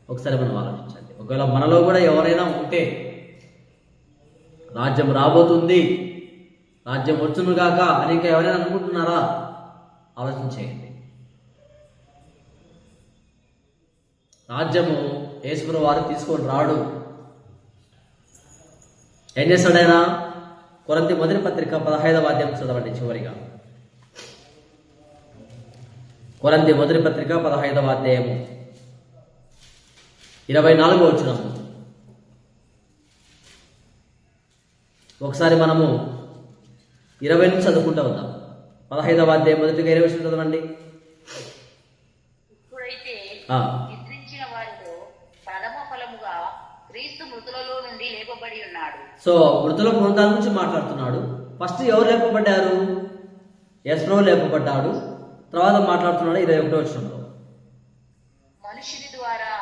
ఒకసారి మనం ఆలోచించండి. ఒకవేళ మనలో కూడా ఎవరైనా ఉంటే రాజ్యం రాబోతుంది, రాజ్యం వచ్చునుగాక అని ఇంకా ఎవరైనా అనుకుంటున్నారా? ఆలోచించేయండి. రాజ్యము యేసుప్రభువు వారు తీసుకొని రాడు. ఏం చేస్తాడైనా? కొరింథీ మొదటి పత్రిక 15వ అధ్యాయం చదవండి చివరిగా. కొరింథీ మొదటి పత్రిక 15వ అధ్యాయము 24వ వచనం. ఒకసారి మనము 20 నుంచి చదువుకుంటూ వద్దాం. 15వ అధ్యాయం మొదటిగా 20 వచనం చదవండి. ఇప్పుడైతే ఆ, నిద్రించిన వారిలో ప్రథమ ఫలముగా క్రీస్తు మృతులలో నుండి లేపబడి ఉన్నాడు. సో మృతుల పునరుద్ధానం గురించి మాట్లాడుతున్నాడు. ఫస్ట్ ఎవరు లేపబడ్డారు? యేసుప్రభువు లేపబడ్డాడు. తర్వాత మాట్లాడుతున్నాడు 21వ వచనంలో. మనుషుని ద్వారా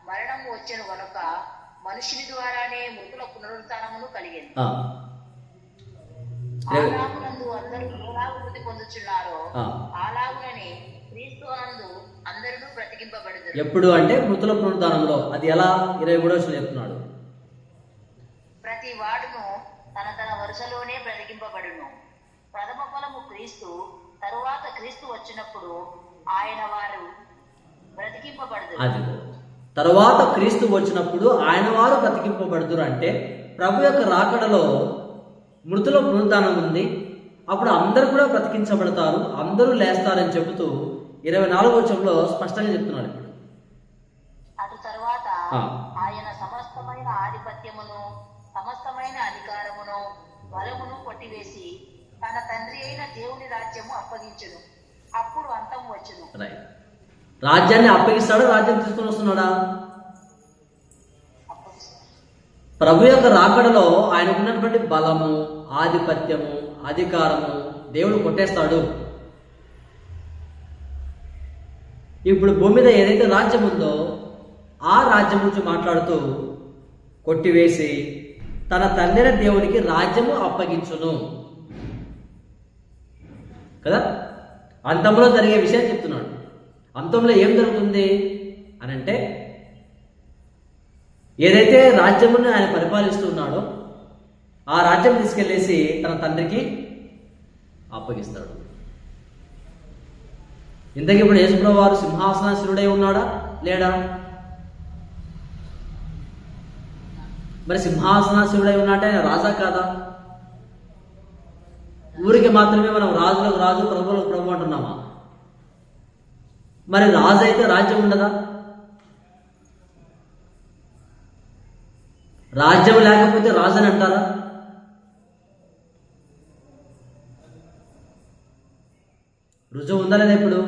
మరణము వచ్చెను గనుక మనుషుని ద్వారానే మృతుల పునరుత్థానమును కలిగింది. ఆలాగునందు అందరూ ఎలాగు మృతి పొందుచున్నారో అలాగుననే క్రీస్తు నందు అందరూ బ్రతికింపబడుదురు. ఎప్పుడు అంటే మృతుల పునరుద్ధానంలో. అది ఎలా? 23వ వచనం చెప్తున్నాడు. ప్రతి వాడును తన తన వరుసలోనే బ్రతికింపబడును. ప్రథమ ఫలము క్రీస్తు, తరువాత క్రీస్తు వచ్చినప్పుడు ఆయన వారు బ్రతికింపబడుదురు. అది తరువాత క్రీస్తు వచ్చినప్పుడు ఆయన వారు బ్రతికింపబడుదురు. అంటే ప్రభు యొక్క రాకడలో మృతుల పునరుద్ధానం ఉంది. అప్పుడు అందరూ కూడా బ్రతికించబడతారు, అందరూ లేస్తారని చెబుతూ 24వ వచనంలో స్పష్టంగా చెప్తున్నాడు. ఇప్పుడు అటు తరువాత ఆయన సమస్తమైన ఆధిపత్యమును, సమస్తమైన అధికారమును, బలమును కొట్టివేసి తన తండ్రి అయిన దేవుని రాజ్యము అప్పగించును. అప్పుడు అంతం వచ్చును. రైట్. రాజ్యాన్ని అప్పగిస్తాడా? రాజ్యం తీసుకుని వస్తున్నాడా? ప్రభు యొక్క రాకడలో ఆయనకు ఉన్నటువంటి బలము, ఆధిపత్యము, అధికారము దేవుడు కొట్టేస్తాడు. ఇప్పుడు భూమి మీద ఏదైతే రాజ్యం ఉందో ఆ రాజ్యం గురించి మాట్లాడుతూ కొట్టివేసి తన తండ్రి దేవునికి రాజ్యము అప్పగించును కదా. అంతంలో జరిగే విషయం చెప్తున్నాడు. అంతంలో ఏం జరుగుతుంది అని అంటే, ఏదైతే రాజ్యమును ఆయన పరిపాలిస్తున్నాడో ఆ రాజ్యం తీసుకెళ్లేసి తన తండ్రికి అప్పగిస్తాడు. ఇంతకీ ఇప్పుడు యేసుప్రభువు వారు సింహాసనాసీనుడై ఉన్నాడా లేడా? మరి సింహాసనాసీనుడై ఉన్నట్టే ఆయన రాజా కాదా? ఊరికి మాత్రమే మనం రాజులకు రాజు, ప్రభువులకు ప్రభు అంటున్నామా? మరి రాజు అయితే రాజ్యం ఉండదా? రాజ్యం లేకపోతే రాజు అని అంటారా? రుజువు ఉందా లేదా ఇప్పుడు?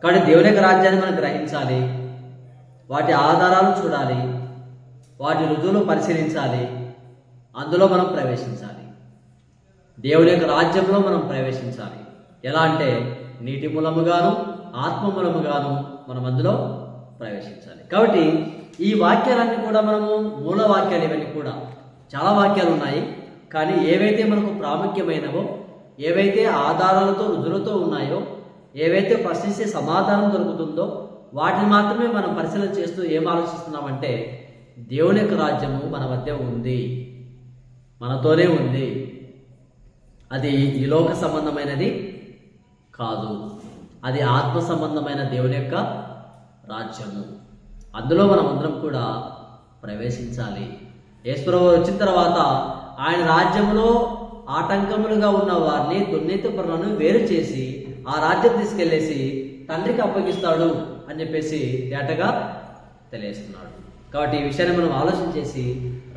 కాబట్టి దేవుని యొక్క రాజ్యాన్ని మనం గ్రహించాలి, వాటి ఆధారాలు చూడాలి, వాటి రుజువులు పరిశీలించాలి, అందులో మనం ప్రవేశించాలి. దేవుని యొక్క రాజ్యంలో మనం ప్రవేశించాలి. ఎలా అంటే నీటి మూలముగాను ఆత్మ మూలముగాను మనం అందులో ప్రవేశించాలి. కాబట్టి ఈ వాక్యాలన్నీ కూడా మనము మూల వాక్యాలు, ఇవన్నీ కూడా చాలా వాక్యాలు ఉన్నాయి. కానీ ఏవైతే మనకు ప్రాముఖ్యమైనవో, ఏవైతే ఆధారాలతో రుజువులతో ఉన్నాయో, ఏవైతే ప్రశ్నిస్తే సమాధానం దొరుకుతుందో వాటిని మాత్రమే మనం పరిశీలన చేస్తూ ఏం ఆలోచిస్తున్నామంటే, దేవుని యొక్క రాజ్యము మన మధ్య ఉంది, మనతోనే ఉంది, అది ఈ లోక సంబంధమైనది కాదు, అది ఆత్మ సంబంధమైన దేవుని యొక్క రాజ్యము. అందులో మనం అందరం కూడా ప్రవేశించాలి. యేసుప్రభువు వచ్చిన తర్వాత ఆయన రాజ్యంలో ఆటంకములుగా ఉన్న వారిని, దుర్నీతిపరులను వేరు చేసి ఆ రాజ్యం తీసుకెళ్లేసి తండ్రికి అప్పగిస్తాడు అని చెప్పేసి తేటగా తెలియజేస్తున్నాడు. కాబట్టి ఈ విషయాన్ని మనం ఆలోచన చేసి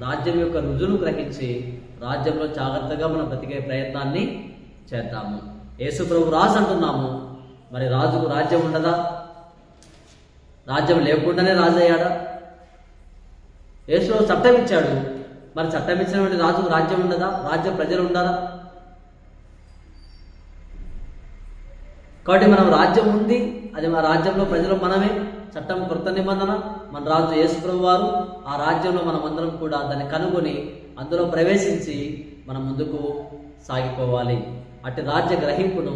రాజ్యం యొక్క రుజువును గ్రహించి రాజ్యంలో జాగ్రత్తగా మనం బ్రతికే ప్రయత్నాన్ని చేద్దాము. యేసు ప్రభు రాజు అంటున్నాము, మరి రాజుకు రాజ్యం ఉండదా? రాజ్యం లేకుండానే రాజు అయ్యాడా? యేసు చట్టం ఇచ్చాడు, మరి చట్టం ఇచ్చినటువంటి రాజుకు రాజ్యం ఉండదా? రాజ్య ప్రజలు ఉండాలా? కాబట్టి మనం రాజ్యం ఉంది, అది మన రాజ్యంలో ప్రజలు మనమే. చట్టం కృత నిబంధన, మన రాజు యేసు ప్రభు వారు. ఆ రాజ్యంలో మనం అందరం కూడా దాన్ని కనుగొని అందులో ప్రవేశించి మనం ముందుకు సాగిపోవాలి. అట్టి రాజ్య గ్రహింపును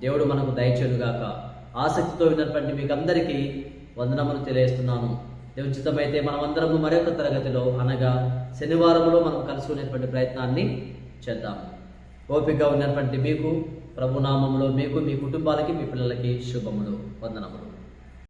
దేవుడు మనకు దయచేయుగాక. ఆసక్తితో విన్నటువంటి మీకు అందరికీ వందనములు తెలియజేస్తున్నాను. దేవుని చిత్తమైతే మనం అందరము మరొక తరగతిలో, అనగా శనివారంలో మనం కలుసుకునేటువంటి ప్రయత్నాన్ని చేద్దాము. ఓపికగా ఉన్నటువంటి మీకు ప్రభునామంలో మీకు, మీ కుటుంబాలకి, మీ పిల్లలకి శుభములు, వందనములు.